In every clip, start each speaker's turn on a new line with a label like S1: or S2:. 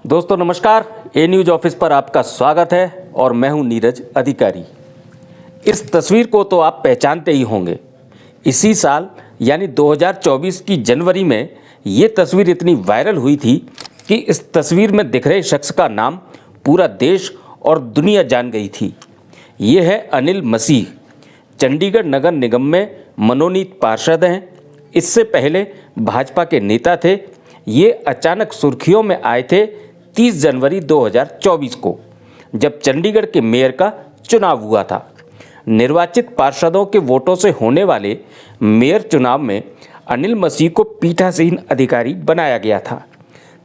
S1: दोस्तों नमस्कार, ए news office पर आपका स्वागत है और मैं हूं नीरज अधिकारी। इस तस्वीर को तो आप पहचानते ही होंगे। इसी साल यानी 2024 की जनवरी में ये तस्वीर इतनी वायरल हुई थी कि इस तस्वीर में दिख रहे शख्स का नाम पूरा देश और दुनिया जान गई थी। ये है अनिल मसीह। चंडीगढ़ नगर निगम में मनोनीत पार्षद हैं। इससे पहले भाजपा के नेता थे। ये अचानक सुर्खियों में आए थे 30 जनवरी 2024 को, जब चंडीगढ़ के मेयर का चुनाव हुआ था। निर्वाचित पार्षदों के वोटों से होने वाले मेयर चुनाव में अनिल मसीह को पीठासीन अधिकारी बनाया गया था।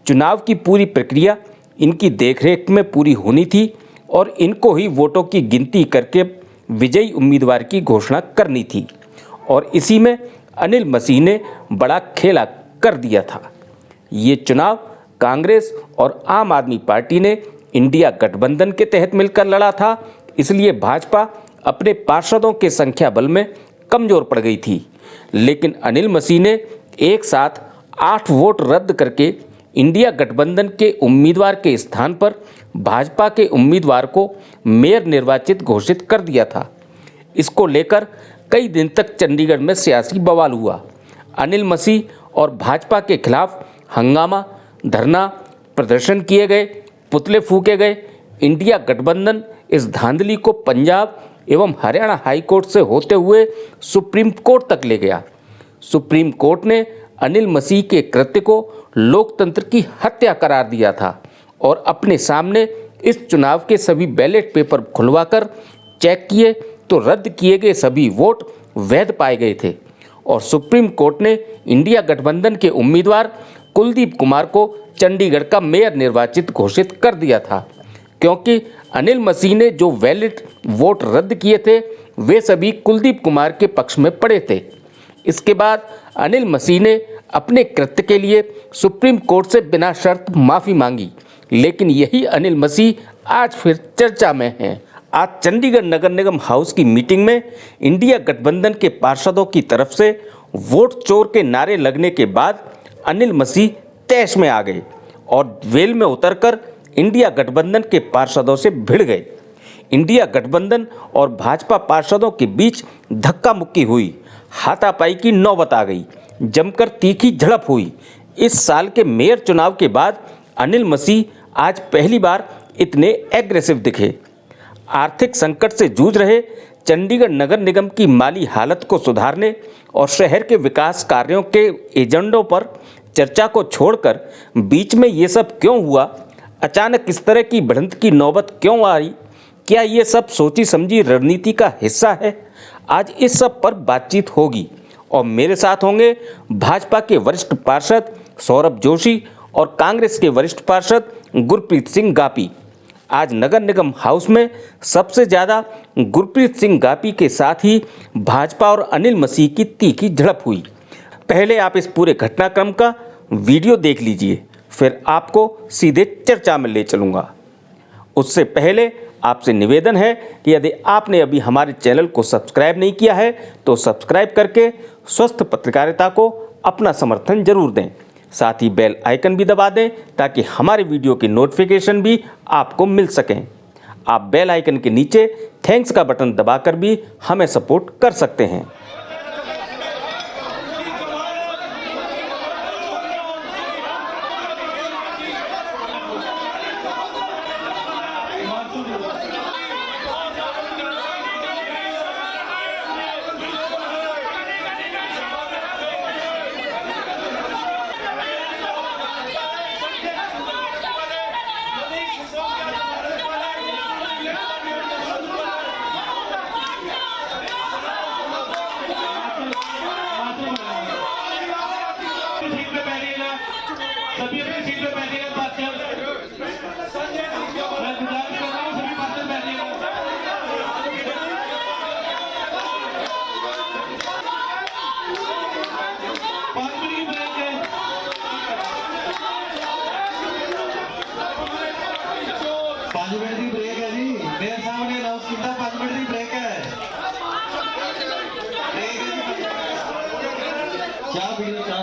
S1: चुनाव की पूरी प्रक्रिया इनकी देखरेख में पूरी होनी थी और इनको ही वोटों की गिनती करके विजयी उम्मीदवार की घोषणा करनी थी। और इसी में अनिल मसीह ने बड़ा खेला कर दिया था। ये चुनाव कांग्रेस और आम आदमी पार्टी ने इंडिया गठबंधन के तहत मिलकर लड़ा था, इसलिए भाजपा अपने पार्षदों के संख्या बल में कमजोर पड़ गई थी। लेकिन अनिल मसीह ने एक साथ 8 वोट रद्द करके इंडिया गठबंधन के उम्मीदवार के स्थान पर भाजपा के उम्मीदवार को मेयर निर्वाचित घोषित कर दिया था। इसको लेकर कई दिन तक चंडीगढ़ में सियासी बवाल हुआ। अनिल मसीह और भाजपा के खिलाफ हंगामा, धरना, प्रदर्शन किए गए, पुतले फूके गए। इंडिया गठबंधन इस धांधली को पंजाब एवं हरियाणा हाई कोर्ट से होते हुए सुप्रीम कोर्ट तक ले गया। सुप्रीम कोर्ट ने अनिल मसीह के कृत्य को लोकतंत्र की हत्या करार दिया था और अपने सामने इस चुनाव के सभी बैलेट पेपर खुलवाकर चेक किए तो रद्द किए गए सभी वोट वैध पाए गए थे। और सुप्रीम कोर्ट ने इंडिया गठबंधन के उम्मीदवार कुलदीप कुमार को चंडीगढ़ का मेयर निर्वाचित घोषित कर दिया था, क्योंकि अनिल मसीह ने जो वैलिड वोट रद्द किए थे वे सभी कुलदीप कुमार के पक्ष में पड़े थे। इसके बाद अनिल मसीह ने अपने कृत्य के लिए सुप्रीम कोर्ट से बिना शर्त माफ़ी मांगी, लेकिन यही अनिल मसीह आज फिर चर्चा में हैं। आज चंडीगढ़ नगर निगम हाउस की मीटिंग में इंडिया गठबंधन के पार्षदों की तरफ से वोट चोर के नारे लगने के बाद अनिल मसीह तैश में आ गए और वेल में उतरकर इंडिया गठबंधन के पार्षदों से भिड़ गए। इंडिया गठबंधन और भाजपा पार्षदों के बीच धक्का मुक्की हुई, हाथापाई की नौबत आ गई, जमकर तीखी झड़प हुई। इस साल के मेयर चुनाव के बाद अनिल मसीह आज पहली बार इतने एग्रेसिव दिखे। आर्थिक संकट से जूझ रहे चंडीगढ़ नगर निगम की माली हालत को सुधारने और शहर के विकास कार्यों के एजेंडों पर चर्चा को छोड़कर बीच में ये सब क्यों हुआ? अचानक इस तरह की भिड़ंत की नौबत क्यों आई? क्या ये सब सोची समझी रणनीति का हिस्सा है? आज इस सब पर बातचीत होगी और मेरे साथ होंगे भाजपा के वरिष्ठ पार्षद सौरभ जोशी और कांग्रेस के वरिष्ठ पार्षद गुरप्रीत सिंह गापी। आज नगर निगम हाउस में सबसे ज़्यादा गुरप्रीत सिंह गापी के साथ ही भाजपा और अनिल मसीह की तीखी झड़प हुई। पहले आप इस पूरे घटनाक्रम का वीडियो देख लीजिए, फिर आपको सीधे चर्चा में ले चलूँगा। उससे पहले आपसे निवेदन है कि यदि आपने अभी हमारे चैनल को सब्सक्राइब नहीं किया है तो सब्सक्राइब करके स्वस्थ पत्रकारिता को अपना समर्थन जरूर दें। साथ ही बेल आइकन भी दबा दें ताकि हमारे वीडियो की नोटिफिकेशन भी आपको मिल सकें। आप बेल आइकन के नीचे थैंक्स का बटन दबाकर भी हमें सपोर्ट कर सकते हैं।
S2: सभी अपनी सीट पे बैठिएगा। पार्षद मैं गुजारिश कर रहा हूँ सभी पार्षद बैठिएगा। 5 मिनट की ब्रेक है। 5 मिनट की ब्रेक है जी। मेरे सामने अनाउंस किया 5 मिनट की ब्रेक है। क्या वीडियो चाह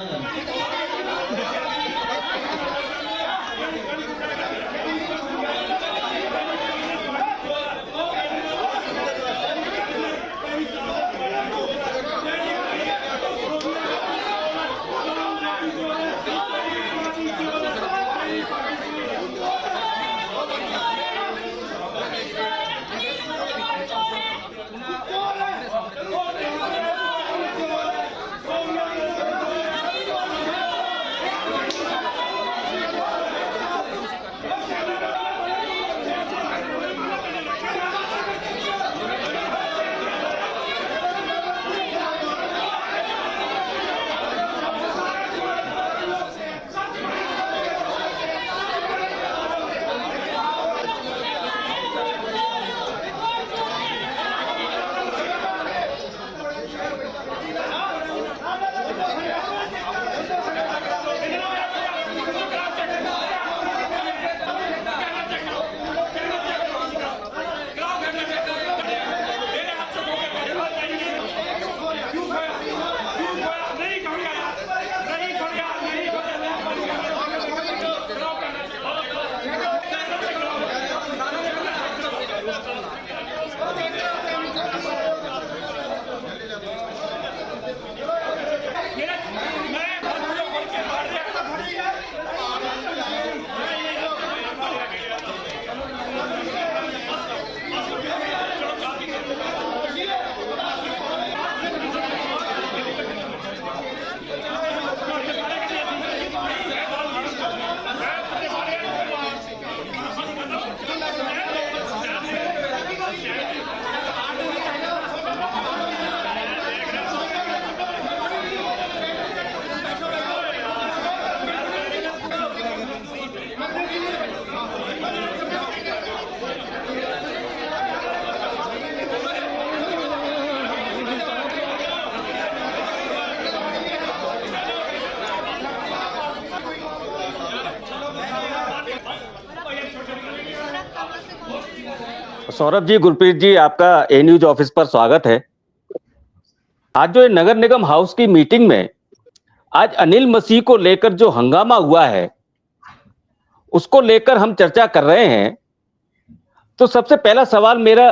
S1: सौरभ जी, गुरप्रीत जी, आपका ए न्यूज ऑफिस पर स्वागत है। आज जो ये नगर निगम हाउस की मीटिंग में आज अनिल मसीह को लेकर जो हंगामा हुआ है, उसको लेकर हम चर्चा कर रहे हैं। तो सबसे पहला सवाल मेरा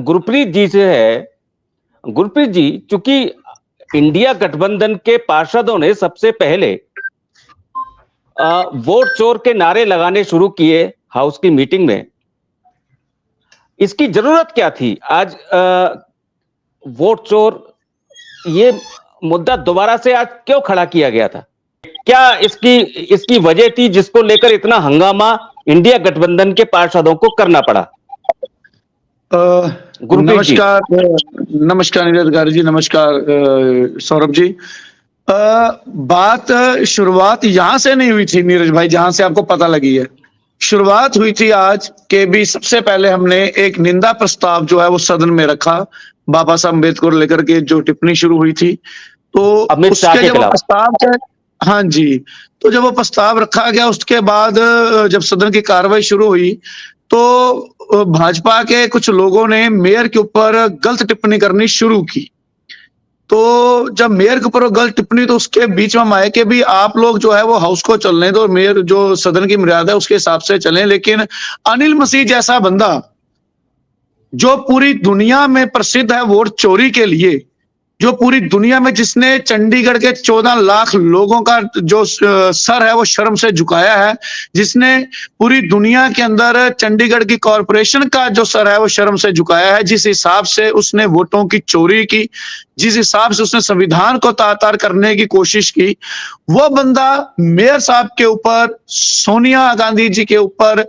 S1: गुरप्रीत जी से है। गुरप्रीत जी, चूंकि इंडिया गठबंधन के पार्षदों ने सबसे पहले वोट चोर के नारे लगाने शुरू किए हाउस की मीटिंग में, इसकी जरूरत क्या थी? आज वोट चोर ये मुद्दा दोबारा से आज क्यों खड़ा किया गया था? क्या इसकी इसकी वजह थी जिसको लेकर इतना हंगामा इंडिया गठबंधन के पार्षदों को करना पड़ा? गुरप्रीत जी।
S3: नमस्कार। नमस्कार नीरज अधिकारी जी, नमस्कार सौरभ जी। बात शुरुआत यहाँ से नहीं हुई थी नीरज भाई, जहां से आपको पता लगी है। शुरुआत हुई थी आज के भी सबसे पहले हमने एक निंदा प्रस्ताव जो है वो सदन में रखा, बाबा साहब अम्बेडकर को लेकर के जो टिप्पणी शुरू हुई थी। तो
S1: अमित शाह
S3: उसके
S1: के
S3: जब वो
S1: खिलाफ।
S3: प्रस्ताव, हाँ जी, तो जब वो प्रस्ताव रखा गया उसके बाद जब सदन की कार्रवाई शुरू हुई तो भाजपा के कुछ लोगों ने मेयर के ऊपर गलत टिप्पणी करनी शुरू की। तो जब मेयर के ऊपर वो गलत टिप्पणी, तो उसके बीच में हम आए कि भी आप लोग जो है वो हाउस को चलने दो, मेयर जो सदन की मर्यादा है उसके हिसाब से चलें। लेकिन अनिल मसीह जैसा बंदा जो पूरी दुनिया में प्रसिद्ध है वोट चोरी के लिए, जो पूरी दुनिया में जिसने चंडीगढ़ के 14 लाख लोगों का जो सर है वो शर्म से झुकाया है, जिसने पूरी दुनिया के अंदर चंडीगढ़ की कॉरपोरेशन का जो सर है वो शर्म से झुकाया है, जिस हिसाब से उसने वोटों की चोरी की, जिस हिसाब से उसने संविधान को तार-तार करने की कोशिश की, वो बंदा मेयर साहब के ऊपर, सोनिया गांधी जी के ऊपर,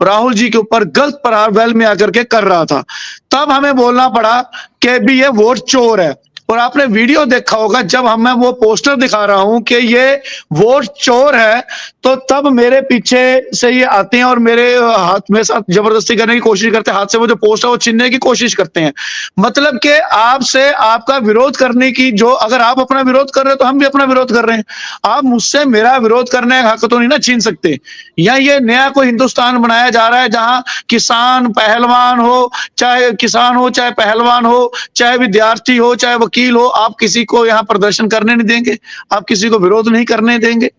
S3: राहुल जी के ऊपर गलत प्रहार वेल में आकर के कर रहा था। तब हमें बोलना पड़ा कि भी ये वोट चोर है। और आपने वीडियो देखा होगा, जब मैं वो पोस्टर दिखा रहा हूं कि ये वोट चोर है, तो तब मेरे पीछे से ये आते हैं और मेरे हाथ में साथ जबरदस्ती करने की कोशिश करते हैं, हाथ से वो जो पोस्टर वो छीनने की कोशिश करते हैं। मतलब कि आपसे आपका विरोध करने की, जो अगर आप अपना विरोध कर रहे हो तो हम भी अपना विरोध कर रहे हैं। आप मुझसे मेरा विरोध करने का हक तो नहीं ना छीन सकते। या ये नया कोई हिंदुस्तान बनाया जा रहा है जहां किसान पहलवान हो, चाहे किसान हो, चाहे पहलवान हो, चाहे विद्यार्थी हो, चाहे वकील हो, आप किसी को यहाँ प्रदर्शन करने नहीं देंगे, आप किसी को विरोध नहीं करने देंगे।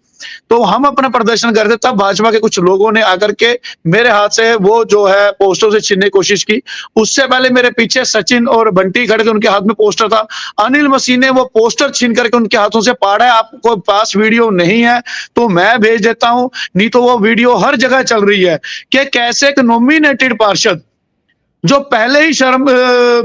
S3: तो हम अपना प्रदर्शन करते, तब भाजपा के कुछ लोगों ने आकर के मेरे हाथ से वो जो है पोस्टर से छीनने की कोशिश की। उससे पहले मेरे पीछे सचिन और बंटी खड़े थे, उनके हाथ में पोस्टर था। अनिल मसीह ने वो पोस्टर छीन करके उनके हाथों से फाड़ा है। आपको पास वीडियो नहीं है तो मैं भेज देता हूं, नहीं तो वो वीडियो हर जगह चल रही है कि कैसे एक नॉमिनेटेड पार्षद जो पहले ही शर्म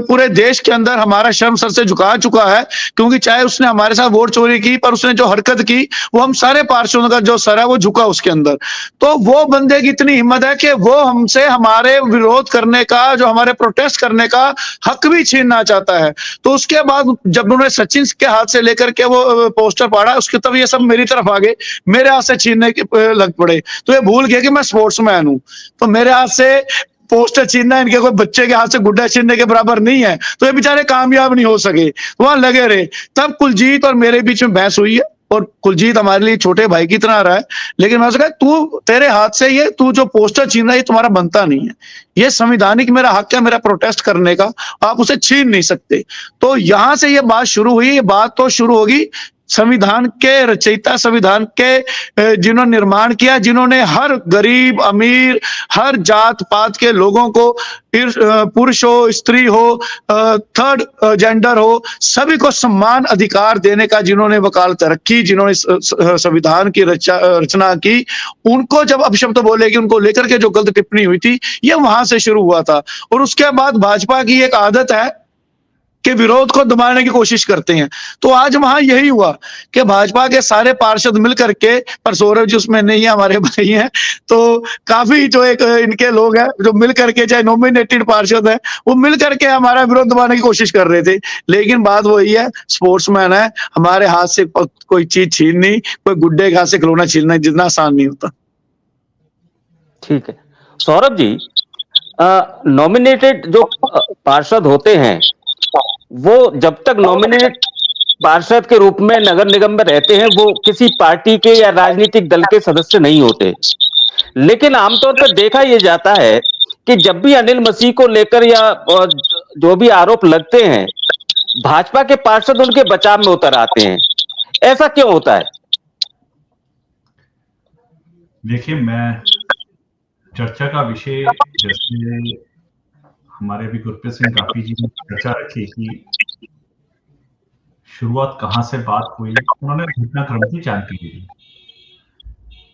S3: पूरे देश के अंदर हमारा शर्म सर से झुका चुका है, क्योंकि चाहे उसने हमारे साथ वोट चोरी की, पर उसने जो हरकत की वो हम सारे पार्षदों का जो सर है वो झुका उसके अंदर। तो वो बंदे की इतनी हिम्मत है कि वो हमसे हमारे विरोध करने का, जो हमारे प्रोटेस्ट करने का हक भी छीनना चाहता है। तो उसके बाद जब उन्होंने सचिन के हाथ से लेकर के वो पोस्टर फाड़ा, उसके तब ये सब मेरी तरफ आ गए, मेरे हाथ से छीनने लग पड़े। तो ये भूल गए कि मैं स्पोर्ट्समैन हूं, तो मेरे हाथ से पोस्टर छीनना इनके कोई बच्चे के हाथ से गुड्डा छीनने के बराबर नहीं है। तो ये बेचारे कामयाब नहीं हो सके, वहां लगे रहे। तब कुलजीत और मेरे बीच में बहस हुई है, और कुलजीत हमारे लिए छोटे भाई की तरह रहा है। लेकिन मैं कहा तू, तेरे हाथ से ये तू जो पोस्टर छीन रहा है ये तुम्हारा बनता नहीं है, ये संविधानिक मेरा हक है मेरा प्रोटेस्ट करने का, आप उसे छीन नहीं सकते। तो यहां से ये बात शुरू हुई। ये बात तो शुरू होगी संविधान के रचयिता, संविधान के जिन्होंने निर्माण किया, जिन्होंने हर गरीब अमीर, हर जात पात के लोगों को, पुरुष हो, स्त्री हो, थर्ड जेंडर हो, सभी को समान अधिकार देने का जिन्होंने वकालत रखी, जिन्होंने संविधान की रचना की, उनको जब अपशब्द बोलेगी, उनको लेकर के जो गलत टिप्पणी हुई थी, ये वहां से शुरू हुआ था। और उसके बाद भाजपा की एक आदत है कि विरोध को दबाने की कोशिश करते हैं। तो आज वहां यही हुआ कि भाजपा के सारे पार्षद मिलकर के, पर सौरभ जी उसमें नहीं है, हमारे भाई हैं, तो काफी जो एक इनके लोग हैं जो मिलकर के, चाहे नॉमिनेटेड पार्षद है, वो मिलकर के हमारा विरोध दबाने की कोशिश कर रहे थे। लेकिन बात वही है, स्पोर्ट्समैन है, हमारे हाथ से कोई चीज छीननी, कोई गुड्डे के हाथ से खिलौना छीनना जितना आसान नहीं होता।
S1: ठीक है सौरभ जी, नॉमिनेटेड जो पार्षद होते हैं वो जब तक नॉमिनेटेड पार्षद के रूप में नगर निगम में रहते हैं वो किसी पार्टी के या राजनीतिक दल के सदस्य नहीं होते। लेकिन आमतौर पर देखा यह जाता है कि जब भी अनिल मसीह को लेकर या जो भी आरोप लगते हैं, भाजपा के पार्षद उनके बचाव में उतर आते हैं, ऐसा क्यों होता है?
S4: देखिए, मैं चर्चा का विषय जैसे हमारे अभी गुरप्रीत सिंह कापी जी ने चर्चा रखी कि शुरुआत कहाँ से बात हुई, उन्होंने घटनाक्रम की जानकारी दी।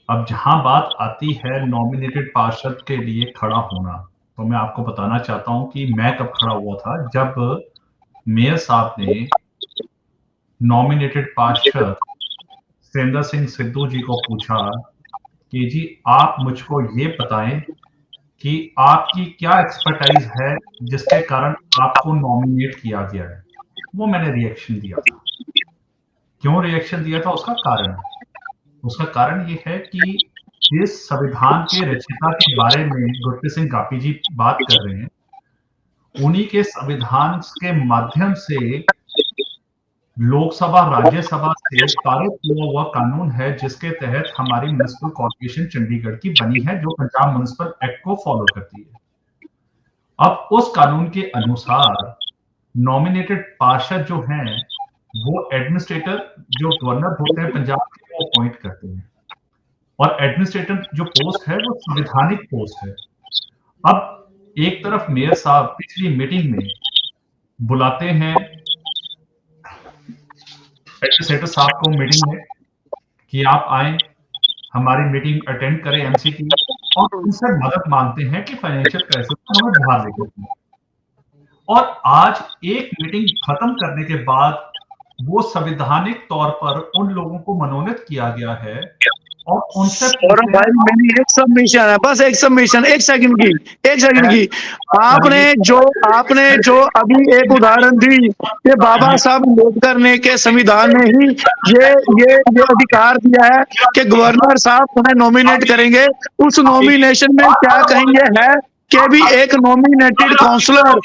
S4: अब जहां बात आती है नॉमिनेटेड पार्षद के लिए खड़ा होना, तो मैं आपको बताना चाहता हूं कि मैं कब खड़ा हुआ था, जब मेयर साहब ने नॉमिनेटेड पार्षद सुरेंद्र सिंह सिद्धू जी को पूछा कि जी आप मुझको ये बताएं कि आपकी क्या एक्सपर्टाइज है जिसके कारण आपको नॉमिनेट किया गया है। वो मैंने रिएक्शन दिया था। क्यों रिएक्शन दिया था, उसका कारण ये है कि जिस संविधान के रचयिता के बारे में गुरप्रीत सिंह कापी जी बात कर रहे हैं, उन्हीं के संविधान के माध्यम से लोकसभा राज्यसभा से पारित हुआ हुआ कानून है जिसके तहत हमारी म्युनिसिपल कॉर्पोरेशन चंडीगढ़ की बनी है, जो पंजाब म्युनिसिपल एक्ट को फॉलो करती है। अब उस कानून के अनुसार नॉमिनेटेड पार्षद जो हैं वो एडमिनिस्ट्रेटर जो गवर्नर होते हैं पंजाब के, वो अपॉइंट करते हैं, और एडमिनिस्ट्रेटर जो पोस्ट है वो संवैधानिक पोस्ट है। अब एक तरफ मेयर साहब पिछली मीटिंग में बुलाते हैं एडमिनिस्ट्रेटर साहब को मीटिंग में कि आप आए, हमारी मीटिंग अटेंड करें एमसी की, और उनसे मदद मांगते हैं कि फाइनेंशियल क्राइसिस को हमें बाहर लेकर आएं। और आज एक मीटिंग खत्म करने के बाद वो संवैधानिक तौर पर उन लोगों को मनोनीत किया गया है और उनसे
S3: और भाई मेरी एक सबमिशन है, बस एक सबमिशन, एक सेकंड की आपने जो अभी एक उदाहरण दी कि बाबा साहब अम्बेडकर ने के संविधान में ही ये अधिकार दिया है कि गवर्नर साहब उन्हें नॉमिनेट करेंगे। उस नॉमिनेशन में क्या कहेंगे है कि भी एक नॉमिनेटेड काउंसलर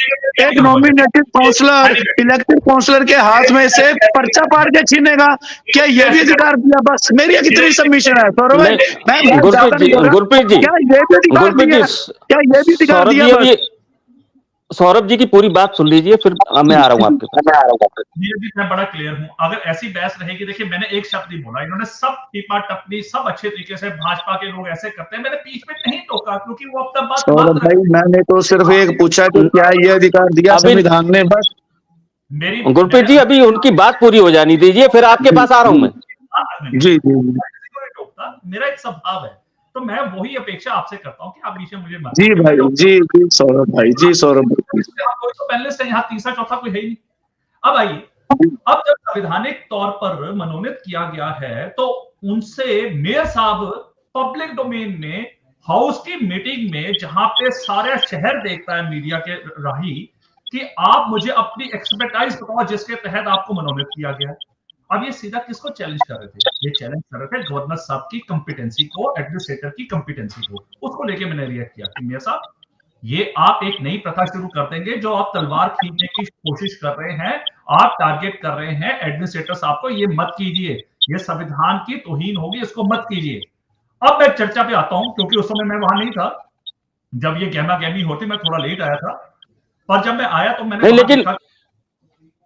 S3: इलेक्टेड काउंसलर के हाथ में से पर्चा पाड़ के छीनेगा, क्या ये भी अधिकार दिया? बस मेरी कितनी सबमिशन है सौरभ भाई, मैं
S1: गुरप्रीत जी,
S3: क्या ये भी अधिकार दिया? क्या ये भी अधिकार दिया?
S1: सौरभ जी की पूरी बात सुन लीजिए, फिर मैं आ रहा हूँ आपके पास।
S4: मैं बड़ा क्लियर हूं। अगर ऐसी बहस रहेगी, देखिए मैंने एक शब्द नहीं बोला, इन्होंने सब टीपा टपनी सब अच्छे तरीके से भाजपा के लोग ऐसे करते हैं, मैंने बीच में नहीं टोका क्योंकि वो अब तक बात
S3: सौरभ भाई मैंने तो सिर्फ एक पूछा कि क्या ये अधिकार दिया संविधान ने? बस
S4: मेरी
S1: गुरप्रीत जी अभी उनकी बात पूरी हो जानी दीजिए, फिर आपके पास आ रहा हूं मैं।
S4: जी मेरा एक स्वभाव है, तो मैं वही अपेक्षा आपसे करता हूं कि आप बीच में मुझे मत।
S3: जी भाई, जी सौरभ भाई, जी सौरभ भाई,
S4: कोई तो पैनलिस्ट है यहाँ, तीसरा चौथा कोई है ही नहीं। अब आइए, अब जब संवैधानिक तौर पर मनोनीत किया गया है तो उनसे मेयर साहब पब्लिक डोमेन में हाउस की मीटिंग में, जहां पे सारे शहर देखता है मीडिया के राही, कि आप मुझे अपनी एक्सपर्टाइज बताओ जिसके तहत आपको मनोनीत किया गया। अब ये सीधा किसको चैलेंज कर रहे थे? ये चैलेंज कर रहे थे गवर्नर साहब की कंपिटेंसी को, एडमिनिस्ट्रेटर की कंपिटेंसी को। उसको लेके मैंने रिएक्ट किया कि मेयर साहब, ये आप एक नई प्रथा शुरू कर देंगे, जो आप तलवार खींचने की कोशिश कर रहे हैं, आप टारगेट कर रहे हैं एडमिनिस्ट्रेटर साहब को, ये मत कीजिए, ये संविधान की तौहीन होगी, इसको मत कीजिए। अब मैं चर्चा पे आता हूं, क्योंकि उस समय मैं वहां नहीं था जब ये गहमा गहमी होती, मैं थोड़ा लेट आया था, पर जब मैं आया तो मैंने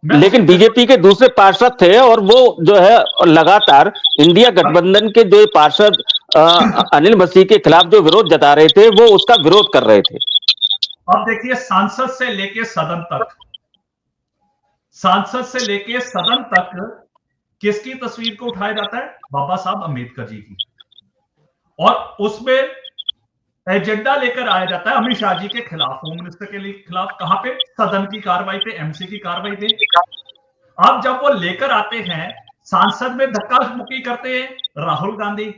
S1: लेकिन बीजेपी के दूसरे पार्षद थे और वो जो है लगातार इंडिया गठबंधन के जो पार्षद अनिल मसीह के खिलाफ जो विरोध जता रहे थे, वो उसका विरोध कर रहे थे।
S4: अब देखिए, सांसद से लेके सदन तक किसकी तस्वीर को उठाया जाता है? बाबा साहब अंबेडकर जी की। और उसमें एजेंडा लेकर आया जाता है अमित शाह जी के खिलाफ, होम मिनिस्टर के खिलाफ। कहां पे? सदन की कार्रवाई पे, एमसी की कार्रवाई पे। अब जब वो लेकर आते हैं, सांसद में धक्का मुक्की करते हैं राहुल गांधी,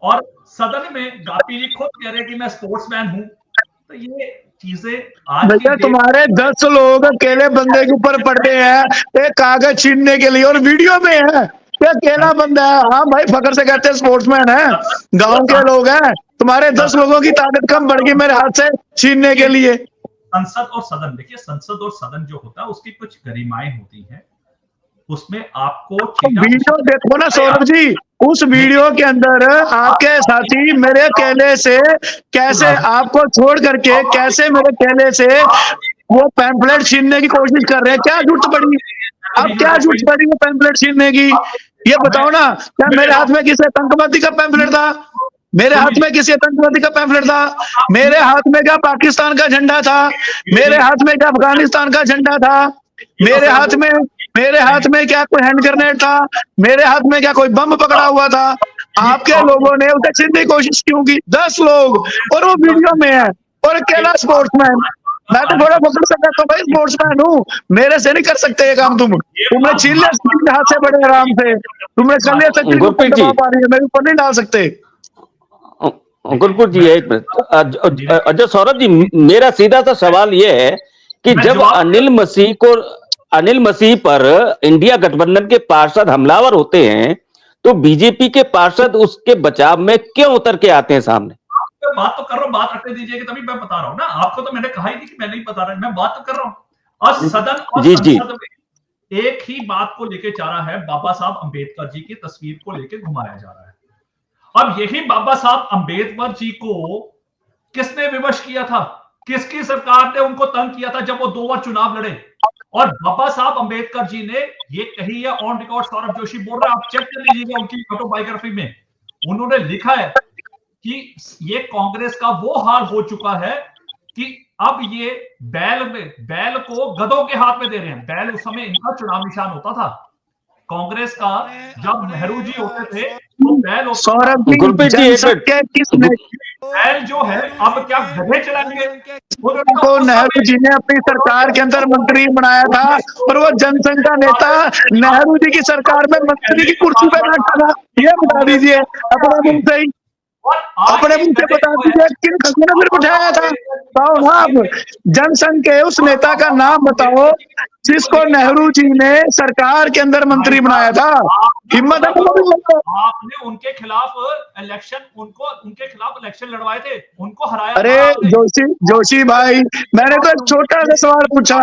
S4: और सदन में गापी जी खुद कह रहे हैं कि मैं स्पोर्ट्समैन हूं। तो ये चीजें आज
S3: भैया तुम्हारे 10 लोग अकेले बंदे के ऊपर पड़े हैं एक कागज छीनने के लिए, और वीडियो में है क्या अकेला बंदा है? हाँ भाई, फकर से कहते हैं स्पोर्ट्समैन है, गांव के लोग हैं। तुम्हारे 10 लोगों की ताकत कम बढ़ गई मेरे हाथ से छीनने के लिए।
S4: संसद और सदन, देखिए संसद और सदन जो होता है उसकी कुछ गरिमाएं होती हैं। उसमें आपको
S3: वीडियो देखो ना सौरभ जी, उस वीडियो के अंदर आपके साथी मेरे कहने से कैसे आपको छोड़ करके कैसे मेरे कहने से वो पैम्फलेट छीनने की कोशिश कर रहे हैं। क्या जरूरत पड़ी, अब क्या जरूरत पड़ी वो पैम्फलेट छीनने की? ये बताओ ना, क्या मेरे हाथ में किसी आतंकवादी का पैम्फलेट था? मेरे हाथ में किसी आतंकवादी का पैम्फलेट था? मेरे हाथ में क्या पाकिस्तान का झंडा था? मेरे हाथ में क्या अफगानिस्तान का झंडा था? मेरे हाथ में क्या कोई हैंड ग्रेनेड था? मेरे हाथ में क्या कोई बम पकड़ा हुआ था? आपके लोगों ने उसे छीनने की कोशिश क्यों की? 10 लोग, और वो वीडियो में है, और अकेला स्पोर्ट्समैन। मैं तो थोड़ा फख्र से कहता हूँ भाई, स्पोर्ट्समैन हूँ, मेरे से नहीं कर सकते ये काम तुमने छीन लिया सचिन के हाथ से बड़े आराम से, तुमने कर लिया सचिन को,
S1: गुरप्रीत जी,
S3: पा रही है, मेरे ऊपर नहीं डाल सकते।
S1: गुरप्रीत जी एक मिनट। अच्छा सौरभ जी, मेरा सीधा सा सवाल ये है कि जब अनिल मसीह पर इंडिया गठबंधन के पार्षद हमलावर होते हैं तो बीजेपी के पार्षद उसके बचाव में क्यों उतर के आते हैं सामने?
S4: बात तो कर रहा हूं, बात रखने दीजिए, तभी मैं बता रहा हूं ना आपको। तो मैंने कहा ही नहीं कि मैं नहीं बता रहा, मैं बात तो कर रहा हूं। और सदन और संसद में एक ही बात को लेके जा रहा है, बाबा साहब अंबेडकर जी की तस्वीर को लेके घुमाया जा रहा है। अब यही बाबा साहब अंबेडकर जी को किसने विवश किया था? किसकी सरकार ने उनको तंग किया था जब वो 2 बार चुनाव लड़े? और बाबा साहब अंबेडकर जी ने ये कही है, ऑन रिकॉर्ड सौरभ जोशी बोल रहे हैं, आप चेक कर लीजिएगा उनकी ऑटोबायोग्राफी में। उन्होंने लिखा है कि ये कांग्रेस का वो हाल हो चुका है कि अब ये बैल को गधों के हाथ में दे रहे हैं। बैल उस समय इनका चुनाव निशान होता था कांग्रेस का, जब नेहरू जी होते थे तो बैल बैल जो है अब क्या गधे चलाएंगे?
S3: को नेहरू जी ने अपनी सरकार के अंदर मंत्री बनाया था, और वो जनसंघ का नेता नेहरू जी की सरकार में मंत्री की कुर्सी पर बैठा था। ये बता दीजिए अपने मुंह से ही, अपने मुंह से बता दीजिए किन खजूर ने फिर उठाया था? बताओ ना आप, जनसंघ के उस नेता का नाम बताओ जिसको नेहरू जी ने सरकार के अंदर मंत्री बनाया था। हिम्मत है
S4: आपने उनके खिलाफ इलेक्शन लड़वाए थे, उनको हराया।
S3: अरे जोशी भाई, मैंने तो एक छोटा सा सवाल पूछा,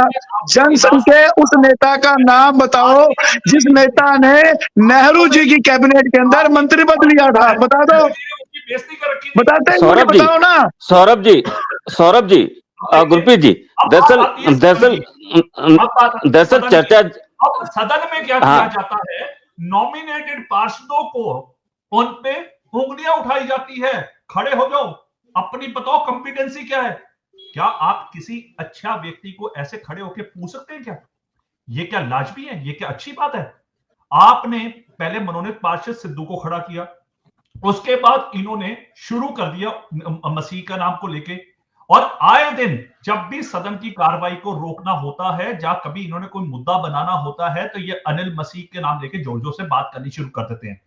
S3: जनसंघ के उस नेता का नाम बताओ जिस नेता ने नेहरू जी की कैबिनेट के अंदर मंत्री पद लिया था, बता दो, बताते हैं, बताओ ना।
S1: सौरभ जी, गुरप्रीत जी, दरअसल चर्चा
S4: अब सदन में क्या किया जाता है, नॉमिनेटेड पार्षदों को उन पे उंगलियां उठाई जाती है, खड़े हो जाओ, अपनी बताओ कॉम्पिटेंसी क्या है। क्या आप किसी अच्छा व्यक्ति को ऐसे खड़े होकर पूछ सकते हैं क्या? ये क्या लाजमी है? ये क्या अच्छी बात है? आपने पहले मनोनीत पार्षद सिद्धू को खड़ा किया, उसके बाद इन्होंने शुरू कर दिया मसीह का नाम को लेके, और आए दिन जब भी सदन की कार्रवाई को रोकना होता है, जहां कभी इन्होंने कोई मुद्दा बनाना होता है, तो ये अनिल मसीह के नाम लेके जोर जोर से बात करनी शुरू कर देते हैं।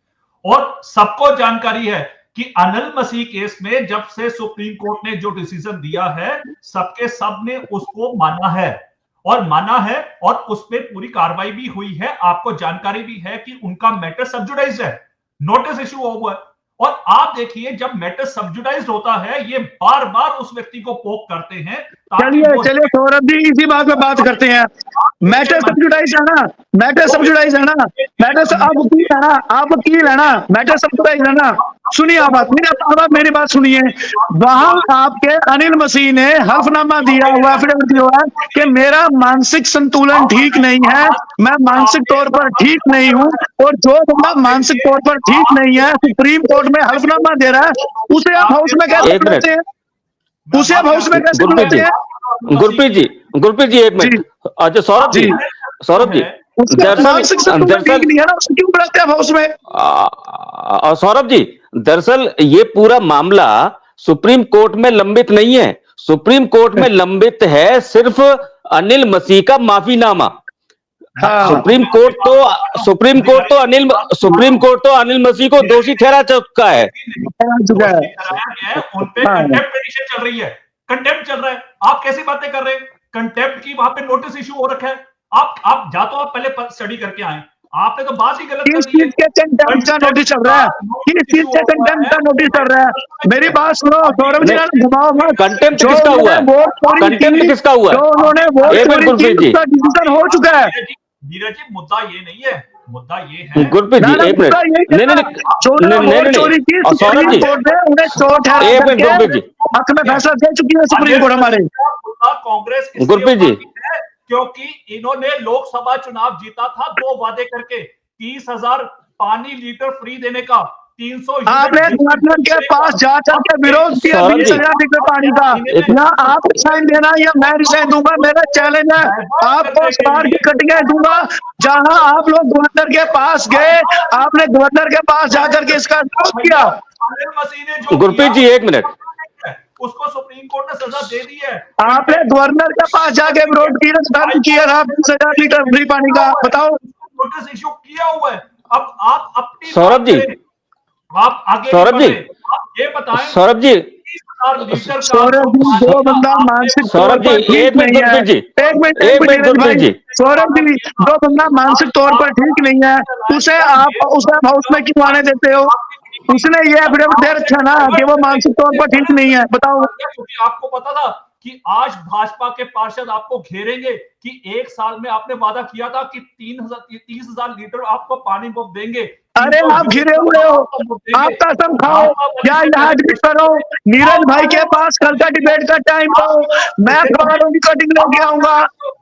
S4: और सबको जानकारी है कि अनिल मसीह केस में जब से सुप्रीम कोर्ट ने जो डिसीजन दिया है, सबके सब ने उसको माना है और उस पर पूरी कार्रवाई भी हुई है। आपको जानकारी भी है कि उनका मैटर सबजुडाइज्ड है, नोटिस इशू हुआ है। और आप देखिए, जब मैटर सबजुडाइज्ड होता है, ये बार बार उस व्यक्ति को पोक करते हैं।
S3: चलिए सौरभ जी, इसी बात पे बात करते हैं। मैटर सबजुडाइज्ड है ना, मैटर सबजुडाइज्ड है ना, आप वकील है ना, मैटर सबजुडाइज्ड है ना। सुनिए आप मेरी बात सुनिए। वहां आपके अनिल मसीह ने हल्फनामा दिया हुआ, एफिडेविट दिया हुआ है कि मेरा मानसिक संतुलन ठीक नहीं है, मैं मानसिक तौर पर ठीक नहीं हूं, और जो बंदा मानसिक तौर पर ठीक नहीं है सुप्रीम कोर्ट में हल्फनामा दे रहा है, उसे आप हाउस में कैसे बुलाते हैं? उसे आप हाउस में कैसे बुलाते हैं?
S1: गुरप्रीत जी एक मिनट। अच्छा सौरभ जी, सौरभ जी, दरअसल ये पूरा मामला सुप्रीम कोर्ट में लंबित नहीं है, सुप्रीम कोर्ट में लंबित है सिर्फ अनिल मसीह का माफीनामा। सुप्रीम कोर्ट तो अनिल मसीह को दोषी ठहरा चुका है।
S4: उन पे कंटेम्प्ट पिटीशन चल रही है, कंटेम्प्ट चल रहा है। आप कैसी बातें कर रहे हैं? कंटेम्प्ट की वहां पे नोटिस इशू हो रखा है। आप जा तो आप पहले स्टडी करके आए, आपने तो बात ही गलत कर दी है।
S3: किस चीज का नोटिस चल रहा है? किस चीज का कंटेम्प्ट का नोटिस चल रहा है? मेरी बात सुनो सौरभ जी, घुमाओ मत।
S1: कंटेम्प्ट किसका हुआ है? कंटेम्प्ट किसका हुआ है?
S3: जो उन्होंने वोट चोरी की, उसका डिसीजन हो चुका है।
S4: नीरज जी मुद्दा ये नहीं है, मुद्दा ये है
S1: गुरप्रीत जी एक मिनट, नहीं नहीं नहीं
S3: चोरी की
S1: और सौरभ जी
S3: कोर्ट ने उन्हें चोट है
S1: एक मिनट गुरप्रीत जी,
S3: हक में फैसला दे चुकी है सुप्रीम कोर्ट हमारे।
S4: मुद्दा कांग्रेस इसलिए
S1: गुरप्रीत जी।
S4: उठाती है क्योंकि इन्होंने लोकसभा चुनाव जीता था 2 वादे करके, 30,000 पानी लीटर फ्री देने का, 300
S3: आपने गवर्नर के पास जा करके विरोध किया
S1: सौरभ जी।
S3: 20,000 लीटर पानी का, या आप साइन देना या मैं साइन दूंगा, मेरा चैलेंज है आपको स्टार की कटिंग दूंगा। जहां आप लोग गवर्नर के पास गए, आपने गवर्नर के पास जाकर के इसका विरोध किया।
S4: अनिल मसीह ने जो
S1: गुरप्रीत जी एक मिनट,
S4: उसको सुप्रीम कोर्ट ने सजा दे दी है।
S3: आपने गवर्नर के पास जाके विरोध किया था 20,000 लीटर फ्री पानी का, बताओ
S4: नोटिस इशू किया हुआ है। अब आप अपनी
S1: सौरभ जी,
S4: आप आगे
S1: सौरभ जी,
S4: आप ये बताएं
S1: सौरभ जी,
S4: 30,000 लीटर
S3: सौरभ जी जो बंदा मानसिक तौर
S1: सौरभ
S3: पर
S1: जी
S3: ठीक
S1: एक मिनट
S3: नहीं है,
S1: गुरप्रीत जी,
S3: एक मिनट
S1: एक मिनट गुरप्रीत जी,
S3: सौरभ जी जो बंदा मानसिक तौर पर ठीक नहीं है उसे आप उसे हाउस में क्यों आने देते हो? उसने ये एफिडेविट दे रखा ना कि वो मानसिक तौर पर ठीक नहीं है, बताओ।
S4: क्योंकि आपको पता था कि आज भाजपा के पार्षद आपको घेरेंगे कि 1 साल में आपने वादा किया था कि 30,000 लीटर आपको पानी मुफ्त देंगे।
S3: अरे आप घिरे हुए हो, आप कसम खाओ या यहाँ डिबेट करो, नीरज भाई के पास कल का डिबेट का टाइम हो, मैं खबरों की कटिंग लेके आऊंगा,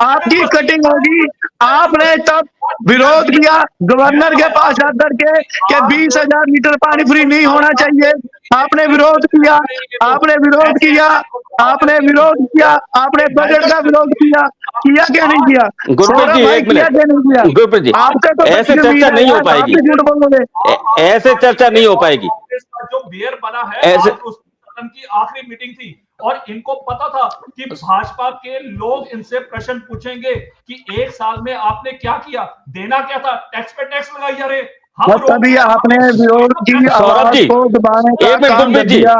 S3: आपकी कटिंग होगी। आपने तब विरोध किया गवर्नर के पास जाकर के कि 20,000 लीटर पानी फ्री नहीं होना चाहिए, आपने विरोध किया, आपने विरोध किया, आपने विरोध किया, आपने बजट का विरोध किया क्या नहीं किया?
S1: गुरप्रीत जी एक मिनट, गुरप्रीत जी
S3: आपसे तो
S1: ऐसे चर्चा नहीं हो पाएगी, ऐसे चर्चा नहीं हो पाएगी।
S4: कांग्रेस का जो मेयर बना है
S1: ऐसे
S4: आज उस सदन की आखिरी मीटिंग थी और इनको पता था कि भाजपा के लोग इनसे प्रश्न पूछेंगे कि 1 साल में आपने क्या किया, देना क्या था, टैक्स पे टैक्स लगाई जा रहे।
S3: तभी आपने विरोध की
S1: सौरभ जी
S3: को दबाने का
S1: एक मिनट
S3: काम
S1: गुरप्रीत
S3: कर
S1: जी,
S3: दिया।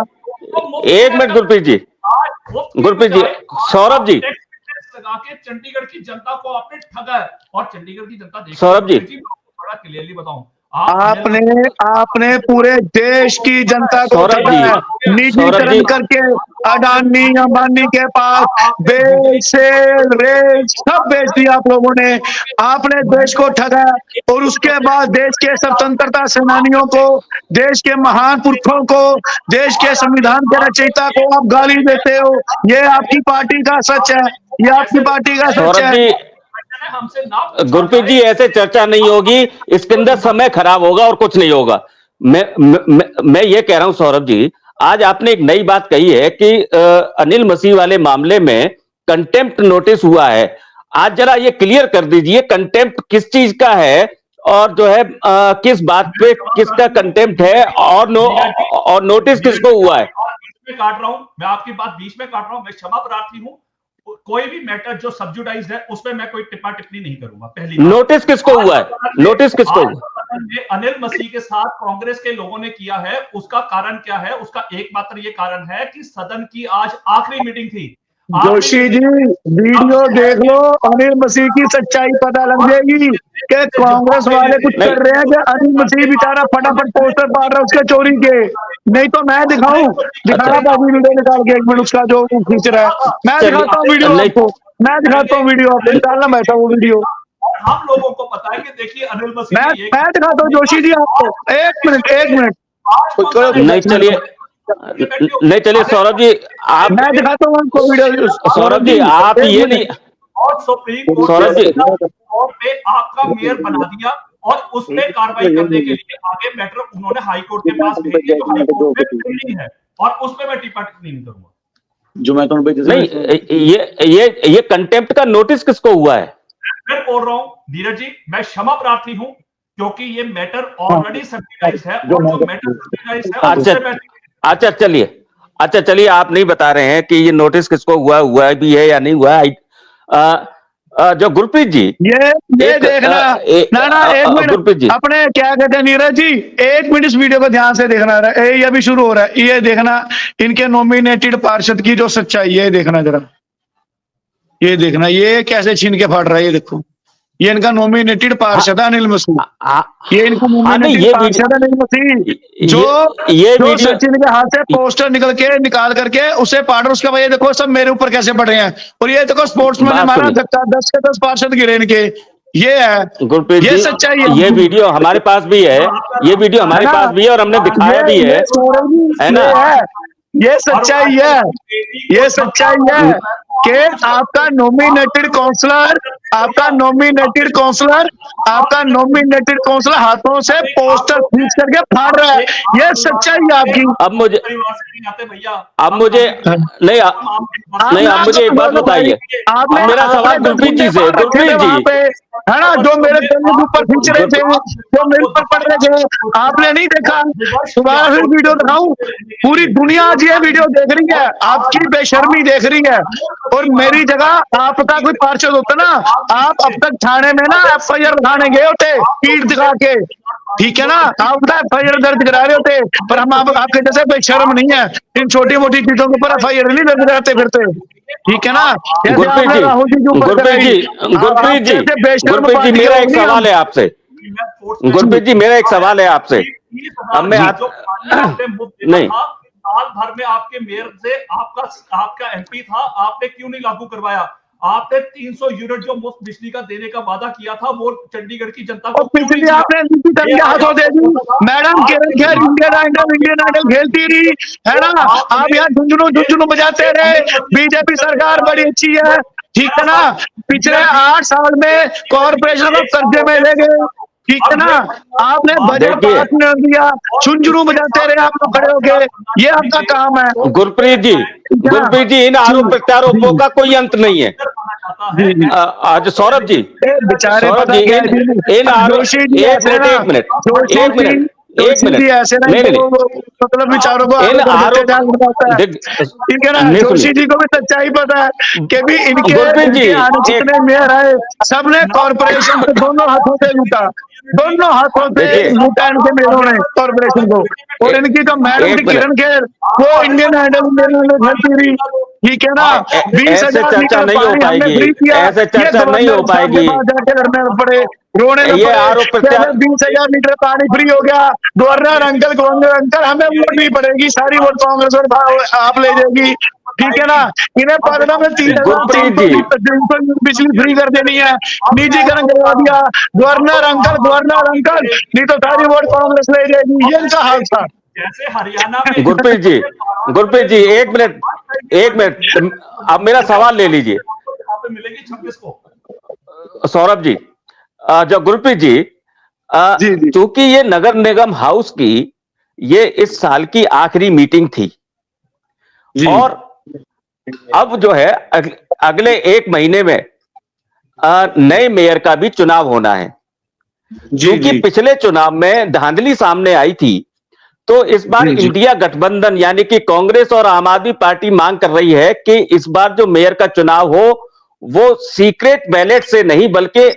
S1: एक मिनट गुरप्रीत जी, गुरप्रीत जी, सौरभ जी,
S4: लगा के चंडीगढ़ की जनता को आपने ठगा है और चंडीगढ़ की जनता देखिए
S1: सौरभ जी,
S4: बड़ा क्लियरली बताऊं,
S3: आपने पूरे देश की जनता को
S1: सौरभ
S3: ठगा है,
S1: जी,
S3: निजीकरण करके अडानी अंबानी के पास रेल सब बेच दिया आप लोगों ने, आपने देश को ठगा और उसके बाद देश के स्वतंत्रता सेनानियों को, देश के महान पुरखों को, देश के संविधान के रचयिता को आप गाली देते हो। ये आपकी पार्टी का सच है, ये आपकी पार्टी का सच है।
S4: हमसे ना
S1: गुरप्रीत जी ऐसे चर्चा नहीं होगी, इसके अंदर समय खराब होगा और कुछ नहीं होगा। मैं ये कह रहा हूं सौरभ जी, आज आपने एक नई बात कही है कि अनिल मसीह वाले मामले में कंटेम्प्ट नोटिस हुआ है। आज जरा ये क्लियर कर दीजिए कंटेम्प्ट किस चीज का है और जो है किस बात पे किसका कंटेम्प्ट है और नोटिस किसको हुआ है।
S4: बीच में काट रहा हूं मैं, आपकी बात बीच में काट रहा हूं, मैं क्षमा प्रार्थी हूं। कोई भी मैटर जो सब्जुडाइज्ड है उसमें मैं कोई टिप्पा टिप्पणी नहीं करूंगा। पहली
S1: नोटिस किसको हुआ है, नोटिस किसको हुआ?
S4: अनिल मसीह के साथ कांग्रेस के लोगों ने किया है, उसका कारण क्या है? उसका एकमात्र ये कारण है कि सदन की आज आखिरी मीटिंग थी।
S3: जोशी जी वीडियो देख लो, अनिल मसीह की सच्चाई पता लग जाएगी कि कांग्रेस वाले कुछ कर रहे हैं कि अनिल मसीह बेचारा फटाफट पोस्टर पाड़ रहा है उसके चोरी के। नहीं तो मैं दिखाना बाबू वीडियो निकाल के 1 मिनट उसका जो खींच रहा है, मैं दिखाता हूँ वीडियो आपको, मैं दिखाता हूँ वीडियो आपको, निकालना बैठा वो वीडियो।
S4: हम लोगों को पता है कि देखिए अनिल मसीह
S3: मैं दिखाता हूँ जोशी जी आपको, 1 मिनट
S1: नहीं चलिए सौरभ जी, आप
S3: मैं दिखाता हूँ उनको वीडियो।
S1: सौरभ जी आप ये नहीं,
S4: और सुप्रीम
S1: सौरभ जी
S4: कोर्ट ने आपका मेयर बना दिया और उस पर कार्रवाई करने के लिए आगे मैटर उन्होंने हाई कोर्ट के पास भेजे जो हाई कोर्ट में पेंडिंग है और उस पर मैं टिप्पा टिप्पणी नहीं करूंगा।
S3: जो मैं तो
S1: नहीं, ये कंटेम्प्ट का नोटिस किसको हुआ है?
S4: मैं बोल रहा हूं नीरज जी, मैं क्षमा प्रार्थी हूं क्योंकि ये मैटर ऑलरेडी सब्जुडाइज्ड है और जो मैटर सब्जुडाइज्ड है उससे मैं
S1: अच्छा चलिए आप नहीं बता रहे हैं कि ये नोटिस किसको हुआ भी है या नहीं हुआ है। जो गुरप्रीत जी
S3: ये देखना ना 1 मिनट
S1: गुरप्रीत जी
S3: अपने क्या कहते हैं नीरज जी, 1 मिनट इस वीडियो को ध्यान से देखना है, ये अभी शुरू हो रहा है, ये देखना इनके नॉमिनेटेड पार्षद की जो सच्चाई है, देखना जरा, ये देखना ये कैसे छीन के फाड़ रहा है, ये देखो ये इनका नॉमिनेटेड पार्षद अनिल मसीह, ये इनका नॉमिनेटेड पार्षद अनिल मसीह जो सचिन के हाथ से पोस्टर निकाल करके उसे पाड़, उसका भाई देखो सब मेरे ऊपर कैसे पड़ रहे हैं, और ये देखो स्पोर्ट्समैन ने मारा धक्का, 10 के 10 पार्षद गिरे इनके, ये है,
S1: गुरप्रीत
S3: ये
S1: जी,
S3: सच्चाई है
S1: ये
S3: आपकी।
S1: वीडियो हमारे पास भी है, ये वीडियो
S3: है
S1: हमारे
S3: ना?
S1: पास भी है और हमने दिखाया भी है
S3: सौरभ जी,
S1: ना?
S3: ये सच्चाई है, ये सच्चाई है कि आपका नॉमिनेटेड काउंसलर, हाथों से पोस्टर खींच करके फाड़ रहा है। ये सच्चाई है आपकी।
S1: अब मुझे
S4: परिवार से नहीं आते भैया।
S1: अब मुझे नहीं नहीं, अब मुझे एक बात बताइए, अब मेरा सवाल गुरप्रीत जी से, गुरप्रीत जी,
S3: पे है ना, जो मेरे दिल के ऊपर खींच रहे थे, जो मेरे ऊपर पड़ रहे थे, आपने नहीं देखा। दोबारा फिर वीडियो दिखाऊं? पूरी दुनिया आज ये वीडियो देख रही है, आपकी बेशर्मी देख रही है। और मेरी जगह आपका कोई पार्षद होता ना, आप अब तक थाने में ना FIR दिखाने गए होते, पीठ दिखा के, ठीक है ना? आप FIR दर्ज करा रहे होते, पर हम आपके जैसे बेशर्म नहीं है, इन छोटी मोटी चीजों के ऊपर FIR नहीं दर्ज कराते फिरते, ठीक है ना? जैसे
S1: गुरप्रीत
S3: आपने
S1: जी,
S3: राहुल जी के ऊपर
S1: गुरप्रीत
S3: कराई।
S1: जी, गुरप्रीत जी,
S3: जैसे बेशर्म
S1: गुरप्रीत जी,
S3: पार्टी
S1: मेरा
S3: के
S1: एक
S3: लोग नहीं
S1: सवाल
S3: हम।
S1: है आपसे, गुरप्रीत जी, मेरा एक सवाल है आपसे। अब मैं
S4: जो पानी आपने मुफ्त देता
S1: नहीं,
S4: था, साल भर में आपके मेयर से आपका MP था, आपने क्यों नहीं लागू करवाया? आपने 300 यूनिट जो मुफ्त बिजली का देने का वादा किया था, वो चंडीगढ़ की जनता को
S3: और
S4: क्यों नहीं
S3: पिछली
S4: दिया?
S3: आपने नीति के हाथों दे दी। मैडम किरण खेर इंडियन आइडल खेलती रही, है ना? आप यहाँ झुंझुनू बजाते रहे। बीजेपी सरकार बड़ी अच्छी है, ठीक है ना? पिछले 8 साल में कॉर्पोरेशन को कर्जे में ले गए, ठीक है ना? आपने बजट
S1: देखिए,
S3: पास नहीं दिया, झुंझुनू बजाते रहे आप लोग खड़े होके, ये आपका काम है,
S1: गुरप्रीत जी,
S3: ठीक है ना?
S1: गुरप्रीत जी, इन आरोप प्रत्यारोपों का कोई अंत नहीं है।
S3: जी जी।
S1: आज सौरभ जी,
S3: बेचारे
S1: सौरभ
S3: पता
S1: जी,
S3: क्या है
S1: इन
S3: जी,
S1: इन आरोप,
S3: जोशी जी
S1: एक
S3: ऐसे
S1: मिनट,
S3: ना,
S1: एक मिनट,
S3: जोशी
S1: एक
S3: जी,
S1: मिनट, एक मिनट,
S3: ऐसे ना,
S1: नहीं नहीं
S3: इनको
S1: नहीं,
S3: मतलब विचारों को
S1: इन
S3: आगे कर देते
S1: आरोप,
S3: जान बताता है, ठीक है ना?
S1: नहीं
S3: जोशी
S1: सुनिए
S3: जी को भी सच्चाई पता है कि भी इनके
S1: गुरप्रीत जी,
S3: इनके आने
S1: एक
S3: जितने मेयर आए, सबने कॉर्पोरेशन को दोनों हाथों से लूटा, दोनों हाथों से
S1: देखिए,
S3: लूटा इनके मेयरों ने कॉर्पोरेशन को। और इनकी जो मैडम थी
S1: एक
S3: किरण
S1: मिनट,
S3: खेर, वो इंडियन आइडल खेलती रही, ठीक है ना? 20,000
S1: ऐसे चर्चा
S3: लीटर
S1: नहीं हो
S3: पानी हमने
S1: पाएगी,
S3: फ्री किया।
S1: ऐसे
S3: ये
S1: चर्चा नहीं
S3: गवर्नर
S1: हो
S3: साहब के
S1: पाएगी,
S3: पास जाके लड़ने पड़े, रोने में
S1: ये
S3: पड़े,
S1: आरोप
S3: पहले
S1: प्रत्यारोप,
S3: 20,000 लीटर पानी फ्री हो गया। गवर्नर अंकल हमें वोट नहीं पड़ेगी, सारी वोट कांग्रेस और आप ले जाएगी, ठीक है ना? इन्हें पकड़ा में 3,000
S1: गुरप्रीत जी,
S3: बिजली फ्री कर देनी है, निजीकरण करवा दिया। गवर्नर अंकल नहीं तो सारी वोट कांग्रेस ले जाएगी, ये इनका हाल था।
S4: जैसे हरियाणा में
S1: गुरप्रीत जी, एक मिनट, अब मेरा सवाल ले लीजिए
S4: यहाँ पे मिलेगी 26 को।
S1: सौरभ जी, जो गुरप्रीत जी,
S3: जी जी
S1: चूंकि ये नगर निगम हाउस की ये इस साल की आखिरी मीटिंग थी
S3: जी
S1: और अब जो है अगले 1 महीने में नए मेयर का भी चुनाव होना है।
S3: जी
S1: क्योंकि
S3: जी
S1: पिछले चुनाव में धांधली सामने आई थी, तो इस बार
S3: जी जी
S1: इंडिया गठबंधन यानी कि कांग्रेस और आम आदमी पार्टी मांग कर रही है कि इस बार जो मेयर का चुनाव हो वो सीक्रेट बैलेट से नहीं बल्कि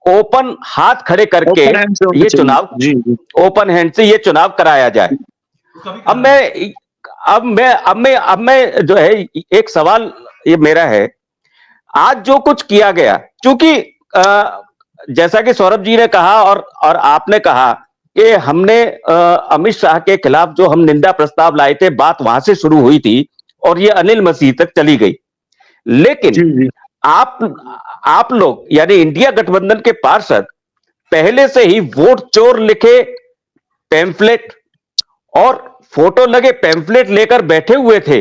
S1: ओपन हाथ खड़े करके
S3: ओपन हैंड से होना
S1: ये
S3: चाहिए।
S1: चुनाव,
S3: जी जी
S1: ओपन हैंड से ये चुनाव कराया जाए। अब मैं जो है एक सवाल ये मेरा है, आज जो कुछ किया गया, क्योंकि जैसा कि सौरभ जी ने कहा और आपने कहा कि हमने अमित शाह के खिलाफ जो हम निंदा प्रस्ताव लाए थे, बात वहां से शुरू हुई थी और ये अनिल मसीह तक चली गई। लेकिन
S3: जी जी
S1: आप लोग यानी इंडिया गठबंधन के पार्षद पहले से ही वोट चोर लिखे पैम्फलेट और फोटो लगे पैम्फलेट लेकर बैठे हुए थे।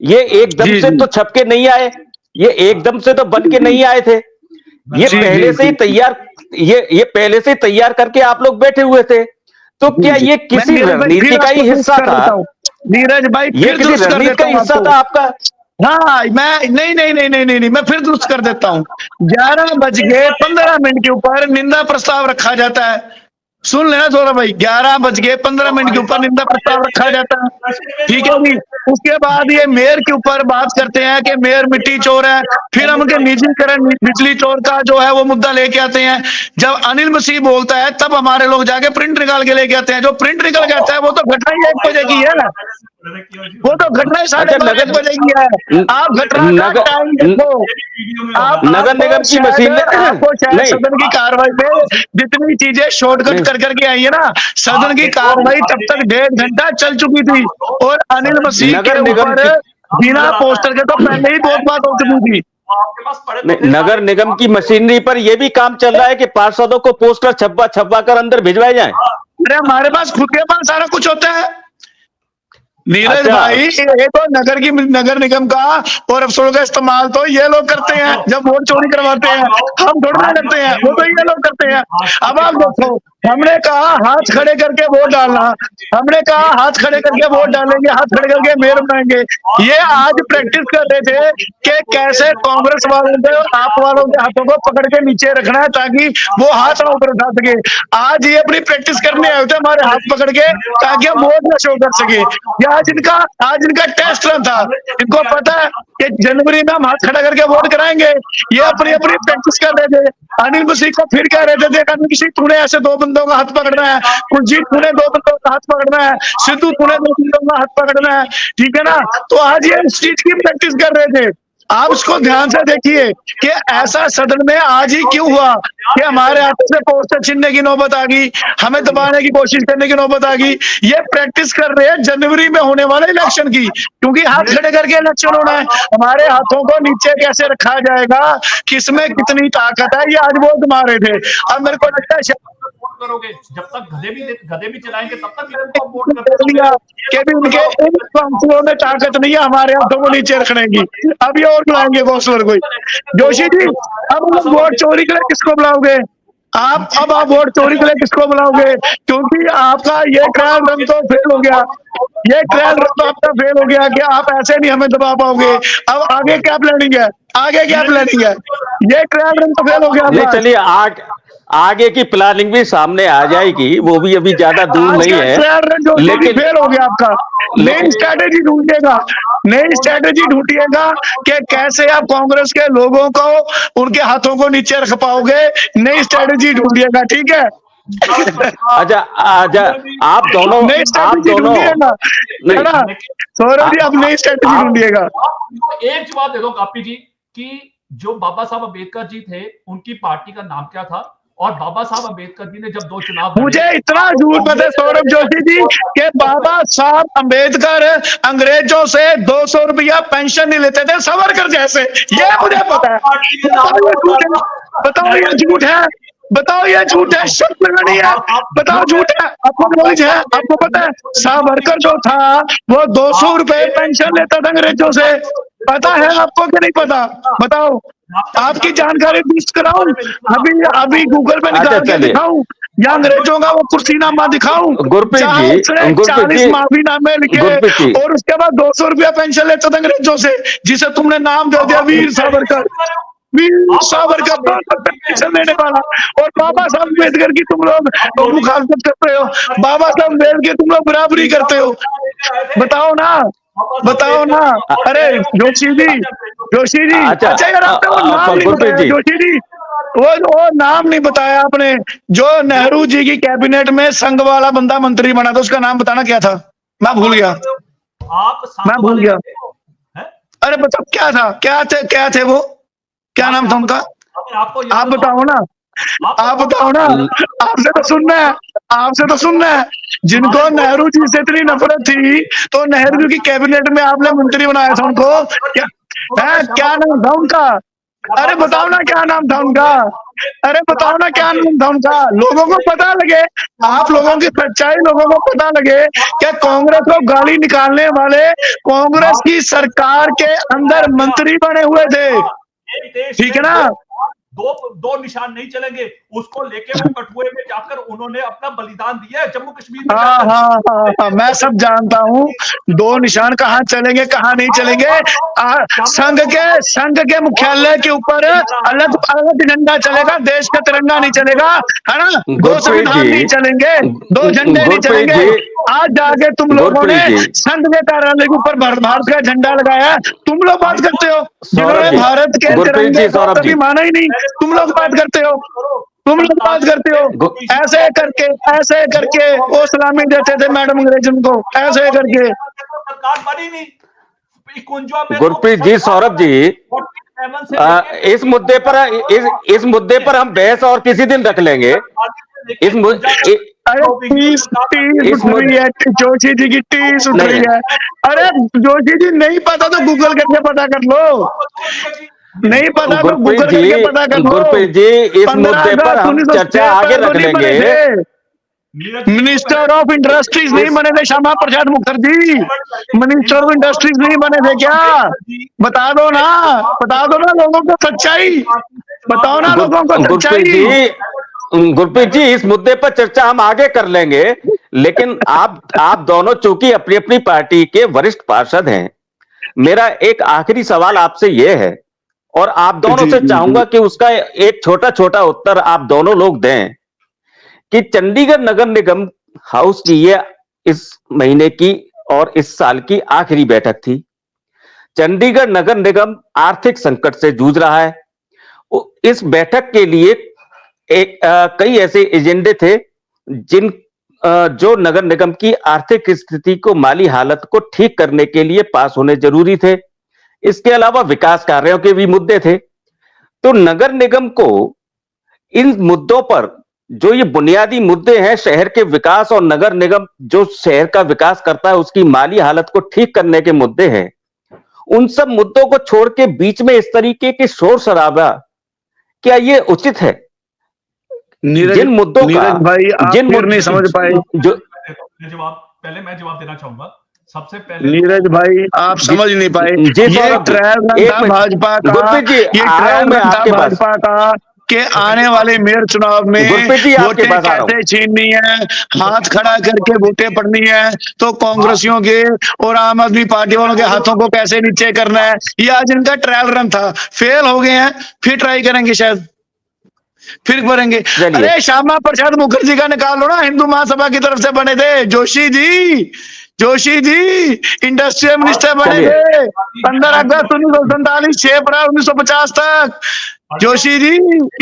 S1: ये एकदम
S3: जी
S1: से
S3: जी
S1: तो छपके नहीं आए, ये एकदम से तो बन के नहीं आए थे, ये
S3: जी
S1: पहले
S3: जी
S1: से ही तैयार, ये पहले से ही तैयार करके आप लोग बैठे हुए थे। तो क्या
S3: जी
S1: ये
S3: मैं
S1: किसी
S3: नीरज भाई
S1: रणनीति
S3: फिर
S1: का ही
S3: आपको दुरुस्त
S1: हिस्सा
S3: कर
S1: था?
S3: देता हूँ, नीरज भाई
S1: ये
S3: फिर
S1: किसी
S3: दुरुस्त कर
S1: रणनीति का
S3: देता हूँ
S1: हिस्सा
S3: आपको।
S1: था आपका?
S3: हाँ मैं नहीं, मैं फिर दुरुस्त कर देता हूँ। 11:15 के ऊपर निंदा प्रस्ताव रखा जाता है, सुन लेना सौरभ भाई, 11:15 के ऊपर निंदा प्रस्ताव रखा जाता है, ठीक है जी? उसके बाद ये मेयर के ऊपर बात करते हैं कि मेयर मिट्टी चोर है, फिर हम उनके निजीकरण बिजली चोर का जो है वो मुद्दा लेके आते हैं। जब अनिल मसीह बोलता है तब हमारे लोग जाके प्रिंट निकाल के लेके आते हैं, जो प्रिंट निकल के आता है वो तो घटना ही 1 बजे की है, वो तो घटना ही 12:30 बजे की है। आप घटना का टाइम देखो,
S1: नगर निगम की मशीन
S3: आपको शायद
S1: नहीं,
S3: सदन की कार्रवाई में जितनी चीजें शॉर्टकट कर करके आई है ना, सदन की कार्रवाई तब तक 1.5 घंटा चल चुकी थी और अनिल मसीह के
S1: नगर निगम
S3: ऊपर
S1: की
S3: बिना पोस्टर के तो पहले ही बहुत बात हो चुकी थी।
S4: आपके पास पड़े तो
S1: नहीं,
S4: थे
S1: नगर
S4: सारे।
S1: निगम की मशीनरी पर यह भी काम चल रहा है कि पार्षदों को पोस्टर छपवा छपवा कर अंदर भिजवाए जाएं।
S3: अरे हमारे पास खुद के पास सारा कुछ होता है नीरज
S1: अच्छा।
S3: भाई। ये तो नगर निगम का और अफसरों का इस्तेमाल तो ये लोग करते हैं जब वोट चोरी करवाते हैं, हम थोड़ी ना करते हैं, वो तो ये लोग करते हैं। अब आप देखो, हमने कहा हाथ खड़े करके वोट डालना, हमने कहा हाथ खड़े करके वोट डालेंगे, हाथ खड़े करके मेयर बनाएंगे। ये आज प्रैक्टिस कर रहे थे कि कैसे कांग्रेस वालों के और आप वालों के हाथों को पकड़ के नीचे रखना है ताकि वो हाथ ना ऊपर उठा सके। आज ये अपनी प्रैक्टिस करने आए थे हमारे हाथ पकड़ के ताकि हम वोट न शो कर सके। आज इनका टेस्ट रन था। इनको पता है कि जनवरी में हम हाथ खड़ा करके वोट कराएंगे। ये अपनी अपनी प्रैक्टिस कर रहे थे। अनिल मसीह को फिर कह रहे थे, देख अनिल मसीह तूने ऐसे 2 बंदों का हाथ पकड़ना है, कुलजीत तूने 2 बंदों का हाथ पकड़ना है, सिद्धू तूने 2 बंदों का हाथ पकड़ना है, ठीक है ना। तो आज ये इस चीज की प्रैक्टिस कर रहे थे। आप उसको ध्यान से देखिए कि ऐसा सदन में आज ही क्यों हुआ कि हमारे हाथ से पोस्टर छीनने की नौबत आ गई, हमें दबाने की कोशिश करने की नौबत आ गई। ये प्रैक्टिस कर रहे हैं जनवरी में होने वाले इलेक्शन की, क्योंकि हाथ खड़े करके इलेक्शन होना है। हमारे हाथों को नीचे कैसे रखा जाएगा, किसमें कितनी ताकत है, ये आज वो घुमा रहे थे। अब मेरे को लगता है
S4: वोट करोगे जब तक गधे भी चलाएंगे तब तक इनको वोट
S3: लिया कि भी उनके इन काउंसिलों में ताकत नहीं है हमारे हाथों को नीचे रखने की। अब ये और बुलाएंगे काउंसिलर कोई। जोशी जी, अब वोट चोरी के लिए किसको बुलाओगे आप? अब आप वोट चोरी के लिए किसको बुलाओगे? क्योंकि आपका ये ट्रायल रन तो फेल हो गया, ये ट्रायल रन तो आपका फेल हो गया कि आप ऐसे नहीं हमें दबा पाओगे। अब आगे क्या प्लानिंग है? आगे क्या प्लानिंग है? ये ट्रायल रन तो फेल हो गया
S1: नहीं,
S3: आपका।
S1: चलिए आगे की प्लानिंग भी सामने आ जाएगी, वो भी अभी ज्यादा दूर नहीं है।
S3: लेकिन फेल हो गया आपका। नई स्ट्रैटेजी ढूंढिएगा, नई स्ट्रैटेजी ढूंढिएगा कि कैसे आप कांग्रेस के लोगों को उनके हाथों को नीचे रख पाओगे। नई स्ट्रैटेजी ढूंढिएगा, ठीक है।
S1: अच्छा आप दोनों
S3: नई स्ट्रैटेजी ढूंढिएगा, है ना सौरभ जी, आप नई स्ट्रैटेजी ढूंढिएगा।
S4: एक जवाब दे दो कापी जी कि जो बाबा साहब अम्बेडकर जी थे उनकी पार्टी का नाम क्या था, और बाबा साहब अम्बेडकर जी ने जब 2 चुनाव
S3: मुझे इतना झूठ पता है सौरभ जोशी जी कि बाबा साहब अम्बेडकर अंग्रेजों से 200 रुपया पेंशन नहीं लेते थे सावरकर जैसे, ये मुझे पता है। बताओ ये झूठ है, बताओ ये झूठ है, शर्म नहीं है, बताओ झूठ है। आपको नॉलेज है, आपको पता है सावरकर जो था वो 200 रुपए पेंशन लेता था अंग्रेजों से, पता है आपको कि नहीं पता? बताओ, आपकी जानकारी लिस्ट कराऊं, अभी गूगल पे निकाल के दिखाऊं, या अंग्रेजों का वो कुर्सीनामा दिखाऊं जहां उसने 40 माफीनामे लिखे और उसके बाद 200 रुपया पेंशन लेता था अंग्रेजों से, जिसे तुमने नाम दे दिया वीर सावरकर। वीर सावरकर पेंशन लेने वाला, और बाबा साहब अम्बेडकर की तुम लोग मुखालफत करते हो, बाबा साहब अम्बेडकर की तुम लोग बराबरी करते हो। बताओ ना, बताओ ना। अरे जोशी जी, अच्छा यार आपने वो नाम नहीं बताया जोशी जी, वो नाम नहीं बताया आपने। जो नेहरू जी की कैबिनेट में संघ वाला बंदा मंत्री बना था, उसका नाम बताना क्या था? मैं भूल गया, मैं भूल गया। अरे बताओ क्या था, क्या थे वो, क्या नाम था उनका? आप बताओ ना, आप बताओ ना। आपसे तो सुनना है, आपसे तो सुनना है। जिनको नेहरू जी से इतनी नफरत थी तो नेहरू जी की कैबिनेट में आपने मंत्री बनाया था उनको, क्या नाम था उनका? अरे बताओ ना क्या नाम था उनका? अरे बताओ ना क्या नाम था उनका? लोगों को पता लगे, आप लोगों की सच्चाई लोगों को पता लगे कि कांग्रेस को गाली निकालने वाले कांग्रेस की सरकार के अंदर मंत्री बने हुए थे, ठीक है ना।
S4: दो निशान नहीं चलेंगे, उसको लेके वो कठुए में जाकर उन्होंने अपना बलिदान दिया है जम्मू कश्मीर में।
S3: हाँ, मैं सब जानता हूँ। 2 निशान कहाँ चलेंगे कहाँ नहीं चलेंगे। संघ के मुख्यालय के ऊपर अलग अलग झंडा चलेगा, देश का तिरंगा नहीं चलेगा, है ना। 2 संविधान नहीं चलेंगे, 2 झंडे नहीं चलेंगे। आज जाके तुम लोगों ने संघ के कार्यालय के ऊपर भारत का झंडा लगाया, तुम लोग बात करते हो। जिन्होंने भारत के तिरंगे को कभी माना ही नहीं, तुम लोग बात करते हो, तुम लोग बात करते हो। ऐसे करके वो सलामी देते थे मैडम अंग्रेजन को, ऐसे करके।
S4: सरकार बनी नहीं।
S1: गुरप्रीत जी, सौरभ जी, इस मुद्दे पर हम बहस और किसी दिन रख लेंगे।
S3: अरे टीस उठ रही है, जोशी जी की टीस उठ रही है। अरे जोशी जी नहीं पता तो गूगल करके पता कर लो। नहीं पता तो
S1: गुरप्रीत
S3: गूगल
S1: जी,
S3: करके पता कर लो।
S1: गुरप्रीत जी, इस
S3: 15
S1: मुद्दे पर
S3: अगस्त
S1: हम
S3: 1973
S1: चर्चा आगे रख
S3: नहीं बने
S1: लेंगे।
S3: थे।
S4: नीरज जी को
S3: मिनिस्टर
S4: पहले
S3: ऑफ इंडस्ट्रीज नहीं बने थे Shyama Prasad Mukherjee. Minister of industries नहीं बने थे क्या? बता दो ना, बता दो ना लोगों को सच्चाई, बताओ ना लोगों को
S1: गुरप्रीत
S3: सच्चाई।
S1: जी, गुरप्रीत जी, इस मुद्दे पर चर्चा हम आगे कर लेंगे, लेकिन आप दोनों चूंकि अपनी अपनी पार्टी के वरिष्ठ पार्षद हैं, मेरा एक आखिरी सवाल आपसे यह है, और आप दोनों
S3: जी
S1: से
S3: जी जी।
S1: चाहूंगा कि उसका एक छोटा छोटा उत्तर आप दोनों लोग दें कि चंडीगढ़ नगर निगम हाउस की ये इस महीने की और इस साल की आखिरी बैठक थी। चंडीगढ़ नगर निगम आर्थिक संकट से जूझ रहा है। इस बैठक के लिए कई ऐसे एजेंडे थे जिन जो नगर निगम की आर्थिक स्थिति को, माली हालत को ठीक करने के लिए पास होने जरूरी थे। इसके अलावा विकास कार्यों के भी मुद्दे थे। तो नगर निगम को इन मुद्दों पर, जो ये बुनियादी मुद्दे हैं शहर के विकास और नगर निगम जो शहर का विकास करता है उसकी माली हालत को ठीक करने के मुद्दे हैं, उन सब मुद्दों को छोड़ के बीच में इस तरीके के शोर शराबा, क्या ये उचित है? जिन मुद्दों का,
S3: नीरज भाई आप
S1: जिन
S3: फिर नहीं समझ पाए।
S1: जो
S4: मैं जवाब देना चाहूंगा। सबसे पहले
S3: नीरज भाई आप समझ नहीं पाए।
S1: जी
S3: ये
S1: सौरभ जी,
S3: ट्रायल रन
S1: एक
S3: था
S1: मिनट
S3: भाजपा का,
S1: गुरप्रीत जी,
S3: ये
S1: आ रहा हूं
S3: ट्रायल
S1: मैं
S3: रन था
S1: आपके पास।
S3: भाजपा का कि आने वाले मेयर चुनाव में
S1: गुरप्रीत जी, आपके
S3: वोटें
S1: पास आ रहा हूं।
S3: कैसे छीननी है, हाथ खड़ा करके वोटें पड़नी है, तो कांग्रेसियों के और आम आदमी पार्टी वालों के हाथों को कैसे नीचे करना है, ये आज इनका ट्रायल रन था। फेल हो गए हैं, फिर ट्राई करेंगे, शायद फिर करेंगे।
S1: चलिए।
S3: अरे श्यामा प्रसाद मुखर्जी का निकाल लो ना, हिंदू महासभा की तरफ से बने थे। जोशी जी, जोशी जी इंडस्ट्रियल मिनिस्टर बने
S1: चलिए।
S3: थे 15 अगस्त 1947 6 अप्रैल 1950 तक। जोशी जी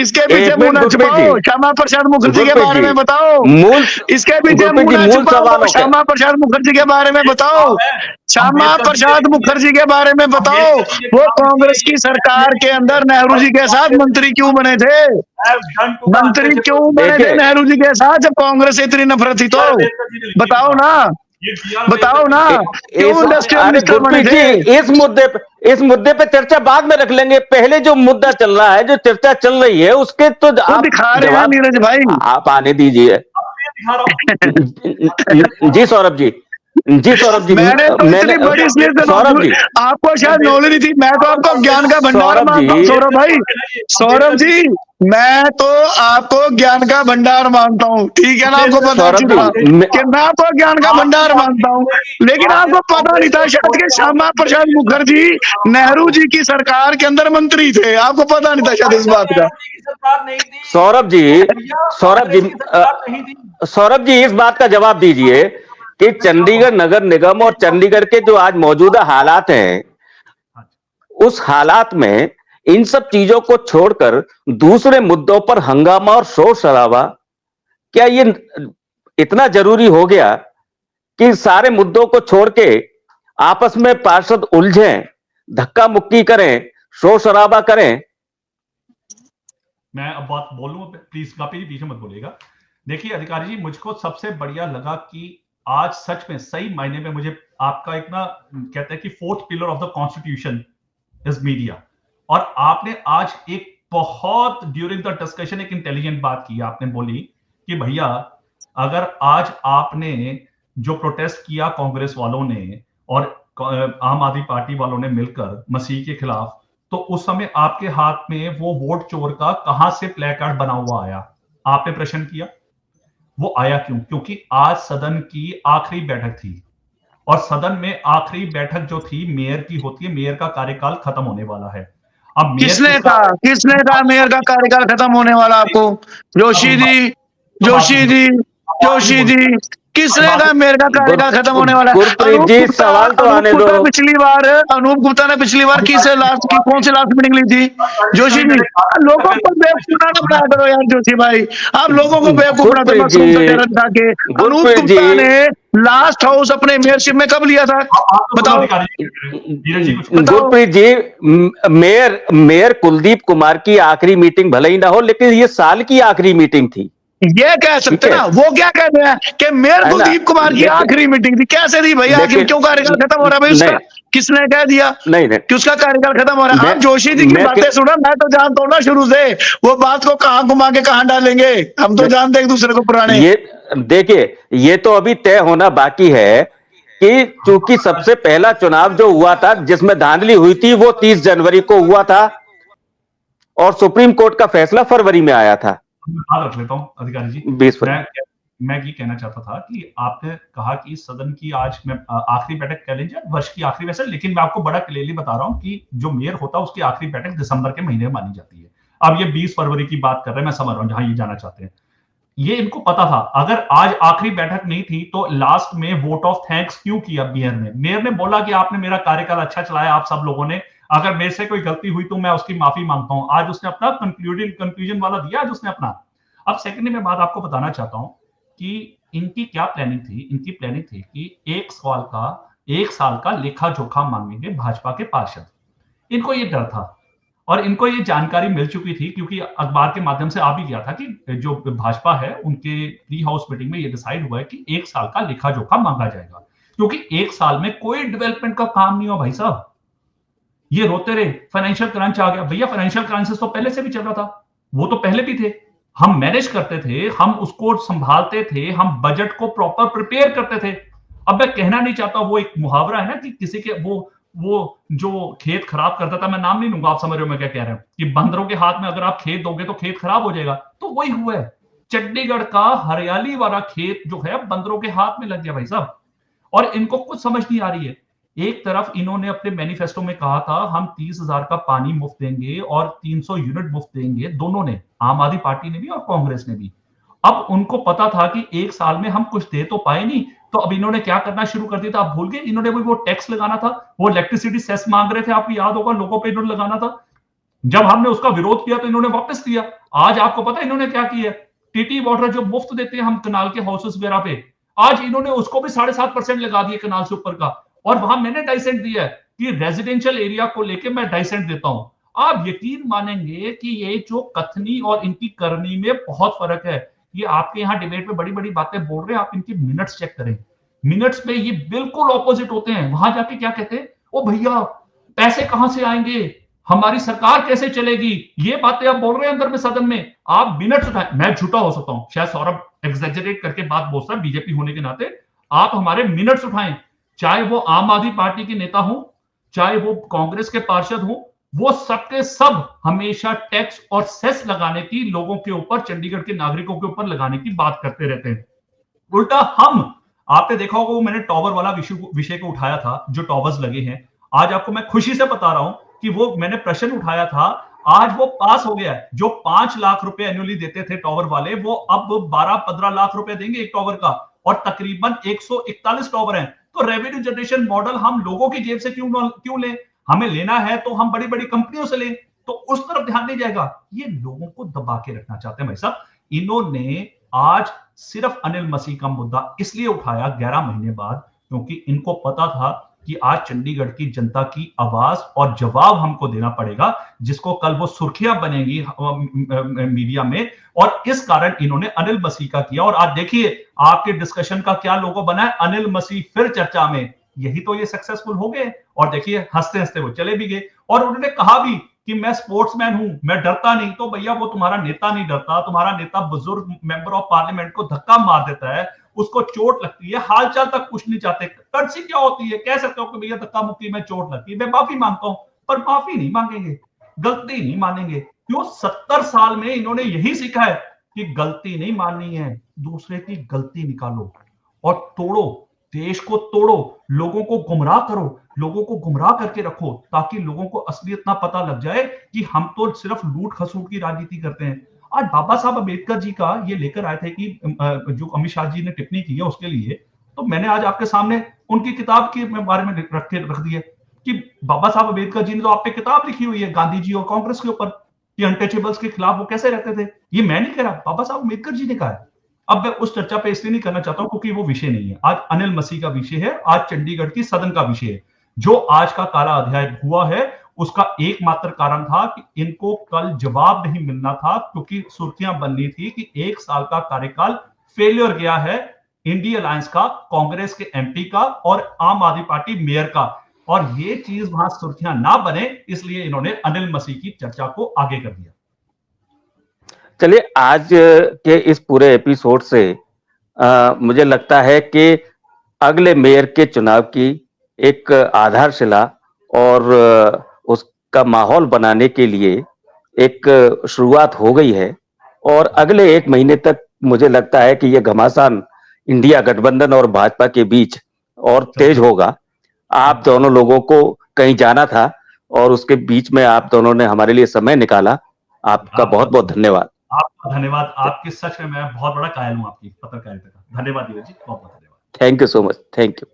S3: इसके पीछे
S1: एक
S3: मुंह
S1: मिनट
S3: ना
S1: गुरप्रीत
S3: छुपाओ,
S1: जी,
S3: श्यामा प्रसाद मुखर्जी के
S1: गुरप्रीत
S3: बारे
S1: जी,
S3: में बताओ।
S1: मूल
S3: इसके पीछे
S1: गुरप्रीत
S3: मुंह
S1: जी,
S3: ना
S1: मूल
S3: छुपाओ,
S1: सवालों के,
S3: श्यामा प्रसाद मुखर्जी के बारे में बताओ। श्यामा प्रसाद मुखर्जी के बारे में बताओ, वो कांग्रेस की सरकार के अंदर नेहरू जी के साथ मंत्री क्यों बने थे? मंत्री क्यों बने थे
S1: देखिए,
S3: नेहरू जी के साथ जब कांग्रेस से इतनी नफरत थी? तो बताओ ना, बताओ ना, क्यों इंडस्ट्रियल
S1: अरे
S3: मिनिस्टर बने
S1: गुरप्रीत
S3: थे?
S1: जी, इस मुद्दे पे चर्चा बाद में रख लेंगे। पहले जो मुद्दा चल रहा है, जो चर्चा चल रही है, उसके तो
S3: वो
S1: आप
S3: दिखा रहे हैं
S1: जवाब
S3: नीरज भाई।
S1: आप आने दीजिए। जी सौरभ जी, जी सौरभ जी,
S3: मैंने तो
S1: मैंने
S3: इतनी बड़ी इसलिए
S1: सौरभ जी,
S3: आपको शायद नॉलेज नहीं थी, मैं तो आपको ज्ञान का भंडार
S1: सौरभ
S3: मानता हूँ
S1: जी,
S3: सौरभ भाई। सौरभ जी मैं तो आपको ज्ञान का भंडार मानता हूँ, ठीक है ना? आपको पता
S1: सौरभ
S3: अच्छी
S1: जी,
S3: तरह कि मैं आपको ज्ञान का भंडार मानता हूँ, लेकिन आपको पता नहीं था शायद कि श्यामा प्रसाद मुखर्जी नेहरू जी की सरकार के अंदर मंत्री थे। आपको पता नहीं था शायद इस बात का।
S1: सौरभ जी, सौरभ जी, सौरभ जी, इस बात का जवाब दीजिए कि चंडीगढ़ नगर निगम और चंडीगढ़ के जो आज मौजूदा हालात हैं, उस हालात में इन सब चीजों को छोड़कर दूसरे मुद्दों पर हंगामा और शोर शराबा, क्या ये इतना जरूरी हो गया कि सारे मुद्दों को छोड़ के आपस में पार्षद उलझें, धक्का मुक्की करें, शोर शराबा करें?
S4: मैं अब बात बोलूं, प्लीज कापी जी पीछे मत बोलिएगा। देखिए अधिकारी जी, मुझको सबसे बढ़िया लगा कि आज सच में सही मायने में मुझे आपका एक ना, कहते हैं कि fourth pillar of the constitution is media, और आपने आज एक बहुत ड्यूरिंग द डिस्कशन एक इंटेलिजेंट बात की। आपने बोली कि भैया अगर आज आपने जो प्रोटेस्ट किया कांग्रेस वालों ने और आम आदमी पार्टी वालों ने मिलकर मसीह के खिलाफ, तो उस समय आपके हाथ में वो वोट चोर का कहां से प्ले कार्ड बना हुआ आया? आपने प्रश्न किया वो आया क्यों? क्योंकि आज सदन की आखिरी बैठक थी, और सदन में आखिरी बैठक जो थी मेयर की होती है, मेयर का कार्यकाल खत्म होने वाला है। अब
S3: किसने कहा मेयर का कार्यकाल खत्म होने वाला? आपको जोशी जी, जोशी जी, जोशी जी, किसने कहा मेयर का कार्यकाल खत्म होने वाला?
S1: गुरप्रीत जी, सवाल तो आने दो।
S3: पिछली बार अनूप गुप्ता ने पिछली बार कौन सी लास्ट मीटिंग ली थी? जोशी जी, लोगों को बेवकूफ ना बनाया करो यार जोशी भाई, आप लोगों को बेवकूफ बनाते हो मशरूम का चेहरा दिखा के। अनूप गुप्ता ने लास्ट हाउस अपने मेयरशिप में कब लिया था? बताओ
S1: गुरप्रीत जी, मेयर कुलदीप कुमार की आखिरी मीटिंग भले ही ना हो, लेकिन ये साल की आखिरी मीटिंग थी।
S3: ये कह सकते ना, वो क्या कहते हैं कि मेयर कुलदीप कुमार की आखिरी मीटिंग थी। कैसे थी भैया? आखिर क्यों कार्यकाल खत्म हो रहा है भाई उसका? किसने कह दिया
S1: नहीं नहीं,
S3: कि उसका कार्यकाल खत्म हो रहा है? आप जोशी जी की
S1: मैं
S3: बातें सुना, मैं तो जानता हूं ना शुरू से, वो बात को कहां घुमा के कहां डालेंगे, हम तो जानते हैं एक दूसरे को पुराने।
S1: ये देखिए, ये तो अभी तय होना बाकी है कि चूंकि सबसे पहला चुनाव जो हुआ था जिसमें धांधली हुई थी वो 30 जनवरी को हुआ था और सुप्रीम कोर्ट का फैसला फरवरी में आया था।
S4: मैं बात रख लेता हूं अधिकारी जी।
S1: 20 फरवरी।
S4: मैं ये कहना चाहता था कि आपने कहा कि सदन की आज मैं आखिरी बैठक कह लीजिए, वर्ष की आखिरी वैसे, लेकिन मैं आपको बड़ा क्लियरली बता रहा हूं कि जो मेयर होता है उसकी आखिरी बैठक दिसंबर के महीने में मानी जाती है। अब ये 20 फरवरी की बात कर रहे हैं, मैं समझ रहा हूं जहां ये जाना चाहते हैं। ये इनको पता था अगर आज आखिरी बैठक नहीं थी तो लास्ट में वोट ऑफ थैंक्स क्यों किया मेयर ने बोला कि आपने मेरा कार्यकाल अच्छा चलाया, आप सब लोगों ने, अगर मेरे से कोई गलती हुई तो मैं उसकी माफी मांगता हूं। आज उसने अपना कंक्लूजन वाला दिया, आज उसने अपना। अब सेकेंडली मैं बात आपको बताना चाहता हूं कि इनकी क्या प्लानिंग थी। इनकी प्लानिंग थी कि एक साल का लेखा जोखा मांगेंगे भाजपा के पार्षद। इनको ये डर था और इनको ये जानकारी मिल चुकी थी क्योंकि अखबार के माध्यम से आ भी गया था कि जो भाजपा है उनके प्री हाउस मीटिंग में ये डिसाइड हुआ है कि एक साल का लेखा जोखा मांगा जाएगा, क्योंकि एक साल में कोई डेवलपमेंट का काम नहीं हुआ भाई साहब। ये रोते रहे फाइनेंशियल क्रंच आ गया, भैया फाइनेंशियल क्राइसिस तो पहले से भी चल रहा था, वो तो पहले भी थे, हम मैनेज करते थे, हम उसको संभालते थे, हम बजट को प्रॉपर प्रिपेयर करते थे। अब मैं कहना नहीं चाहता, वो एक मुहावरा है ना कि किसी के वो जो खेत खराब करता था, मैं नाम नहीं लूंगा, आप समझ रहे हो मैं क्या कह रहा हूं, कि बंदरों के हाथ में अगर आप खेत दोगे तो खेत खराब हो जाएगा, तो वही हुआ है। चंडीगढ़ का हरियाली वाला खेत जो है बंदरों के हाथ में लग गया भाई साहब, और इनको कुछ समझ नहीं आ रही है। एक तरफ इन्होंने अपने मैनिफेस्टो में कहा था हम 30,000 का पानी मुफ्त देंगे और 300 यूनिट मुफ्त देंगे, दोनों ने, आम आदमी पार्टी ने भी और कांग्रेस ने भी। अब उनको पता था कि एक साल में हम कुछ दे तो पाए नहीं, तो अब इन्होंने क्या करना शुरू कर दिया था, आप भूल गए? इन्होंने वो टैक्स लगाना था, वो इलेक्ट्रिसिटी सेस मांग रहे थे, आपको याद होगा, लोगों पे इन्होंने लगाना था। जब हमने उसका विरोध किया तो इन्होंने वापस किया। आज आपको पता है इन्होंने क्या किया? टीटी वाटर जो मुफ्त देते हैं हम कनाल के हाउसेस वगैरह पे, आज इन्होंने उसको भी 7.5% लगा दिए कनाल से ऊपर का, और वहां मैंने 2.5 सेंट दिया है कि रेजिडेंशियल एरिया को लेके मैं 2.5 सेंट देता हूं। आप यकीन मानेंगे कि ये जो कथनी और इनकी करनी में बहुत फर्क है। ये आपके यहां डिबेट में बड़ी बड़ी बातें बोल रहे हैं, आप इनके मिनट्स चेक करें, मिनट्स में ये बिल्कुल ऑपोजिट होते हैं। वहां जाके क्या कहते हैं, ओ भैया पैसे कहां से आएंगे, हमारी सरकार कैसे चलेगी, ये बातें आप बोल रहे हैं अंदर में सदन में। आप मिनट्स उठाएं, मैं झूठा हो सकता हूं, शायद सौरभ एग्जैजरेट करके बात बोलता है बीजेपी होने के नाते, आप हमारे मिनट्स उठाएं, चाहे वो आम आदमी पार्टी के नेता हो, चाहे वो कांग्रेस के पार्षद हो, वो सबके सब हमेशा टैक्स और सेस लगाने की, लोगों के ऊपर, चंडीगढ़ के नागरिकों के ऊपर लगाने की बात करते रहते हैं। उल्टा हम, आपने देखा होगा वो मैंने टॉवर वाला विषय को उठाया था, जो टॉवर्स लगे हैं, आज आपको मैं खुशी से बता रहा हूं कि वो मैंने प्रश्न उठाया था, आज वो पास हो गया है। जो 5 लाख रुपए एनुअली देते थे टॉवर वाले, वो अब 12-15 लाख रुपए देंगे एक टॉवर का, और तकरीबन 141 टॉवर हैं। तो रेवेन्यू जनरेशन मॉडल हम लोगों की जेब से क्यों लें? हमें लेना है तो हम बड़ी बड़ी कंपनियों से लें, तो उस तरफ ध्यान नहीं जाएगा। ये लोगों को दबा के रखना चाहते हैं भाई साहब। इन्होंने आज सिर्फ अनिल मसीह का मुद्दा इसलिए उठाया 11 महीने बाद, क्योंकि इनको पता था कि आज चंडीगढ़ की जनता की आवाज और जवाब हमको देना पड़ेगा, जिसको कल वो सुर्खियां बनेंगी मीडिया में, और इस कारण इन्होंने अनिल मसीह का किया। और आज देखिए आपके डिस्कशन का क्या लोगो बना है, अनिल मसीह फिर चर्चा में। यही तो ये सक्सेसफुल हो गए, और देखिए हंसते हंसते वो चले भी गए। और उन्होंने कहा भी कि मैं स्पोर्ट्समैन हूं, मैं डरता नहीं। तो भैया वो तुम्हारा नेता नहीं डरता, तुम्हारा नेता बुजुर्ग मेंबर ऑफ पार्लियामेंट को धक्का मार देता है, उसको चोट लगती है, हालचाल तक कुछ नहीं चाहते, कर्सी क्या होती है, कह सकते हो कि भैया धक्का मुक्की में चोट लगती है, मैं माफी मांगता हूं, पर माफी नहीं मांगेंगे, गलती नहीं मानेंगे। क्यों? 70 साल में इन्होंने यही सीखा है कि गलती नहीं माननी है, दूसरे की गलती निकालो और तोड़ो, देश को तोड़ो, लोगों को गुमराह करो, लोगों को गुमराह करके रखो, ताकि लोगों को असलियत ना पता लग जाए कि हम तो सिर्फ लूट खसूट की राजनीति करते हैं। आज बाबा साहब अम्बेडकर जी का ये लेकर आए थे कि जो अमित शाह जी ने टिप्पणी की है उसके लिए, तो मैंने आज आपके सामने उनकी किताब के बारे में रख दिया कि बाबा साहब अम्बेडकर जी ने तो आप पे किताब लिखी हुई है गांधी जी और कांग्रेस के ऊपर, कि अनटचेबल्स के खिलाफ वो कैसे रहते थे। ये मैं नहीं कह रहा, बाबा साहब अम्बेडकर जी ने कहा है। अब मैं उस चर्चा पे इसलिए नहीं करना चाहता हूं क्योंकि वो विषय नहीं है, आज अनिल मसीह का विषय है, आज चंडीगढ़ की सदन का विषय है। जो आज का काला अध्याय हुआ है उसका एकमात्र कारण था कि इनको कल जवाब नहीं मिलना था, क्योंकि सुर्खियां बननी थी कि 1 साल का कार्यकाल फेलियर गया है इंडिया अलायंस का, कांग्रेस के एमपी का और आम आदमी पार्टी मेयर का। और ये चीज वहां सुर्खियां ना बने, इसलिए इन्होंने अनिल मसीह की चर्चा को आगे कर दिया।
S1: चलिए, आज के इस पूरे एपिसोड से मुझे लगता है कि अगले मेयर के चुनाव की एक आधारशिला और उसका माहौल बनाने के लिए एक शुरुआत हो गई है। और अगले 1 महीने तक मुझे लगता है कि ये घमासान इंडिया गठबंधन और भाजपा के बीच और तेज होगा। आप दोनों लोगों को कहीं जाना था और उसके बीच में आप दोनों ने हमारे लिए समय निकाला। आपका बहुत बहुत धन्यवाद।
S4: आपका धन्यवाद। आपकी सच में मैं बहुत बड़ा कायल हूं आपकी पत्रकारिता का। धन्यवाद नीरज जी, बहुत बहुत धन्यवाद।
S1: Thank you so much. Thank you.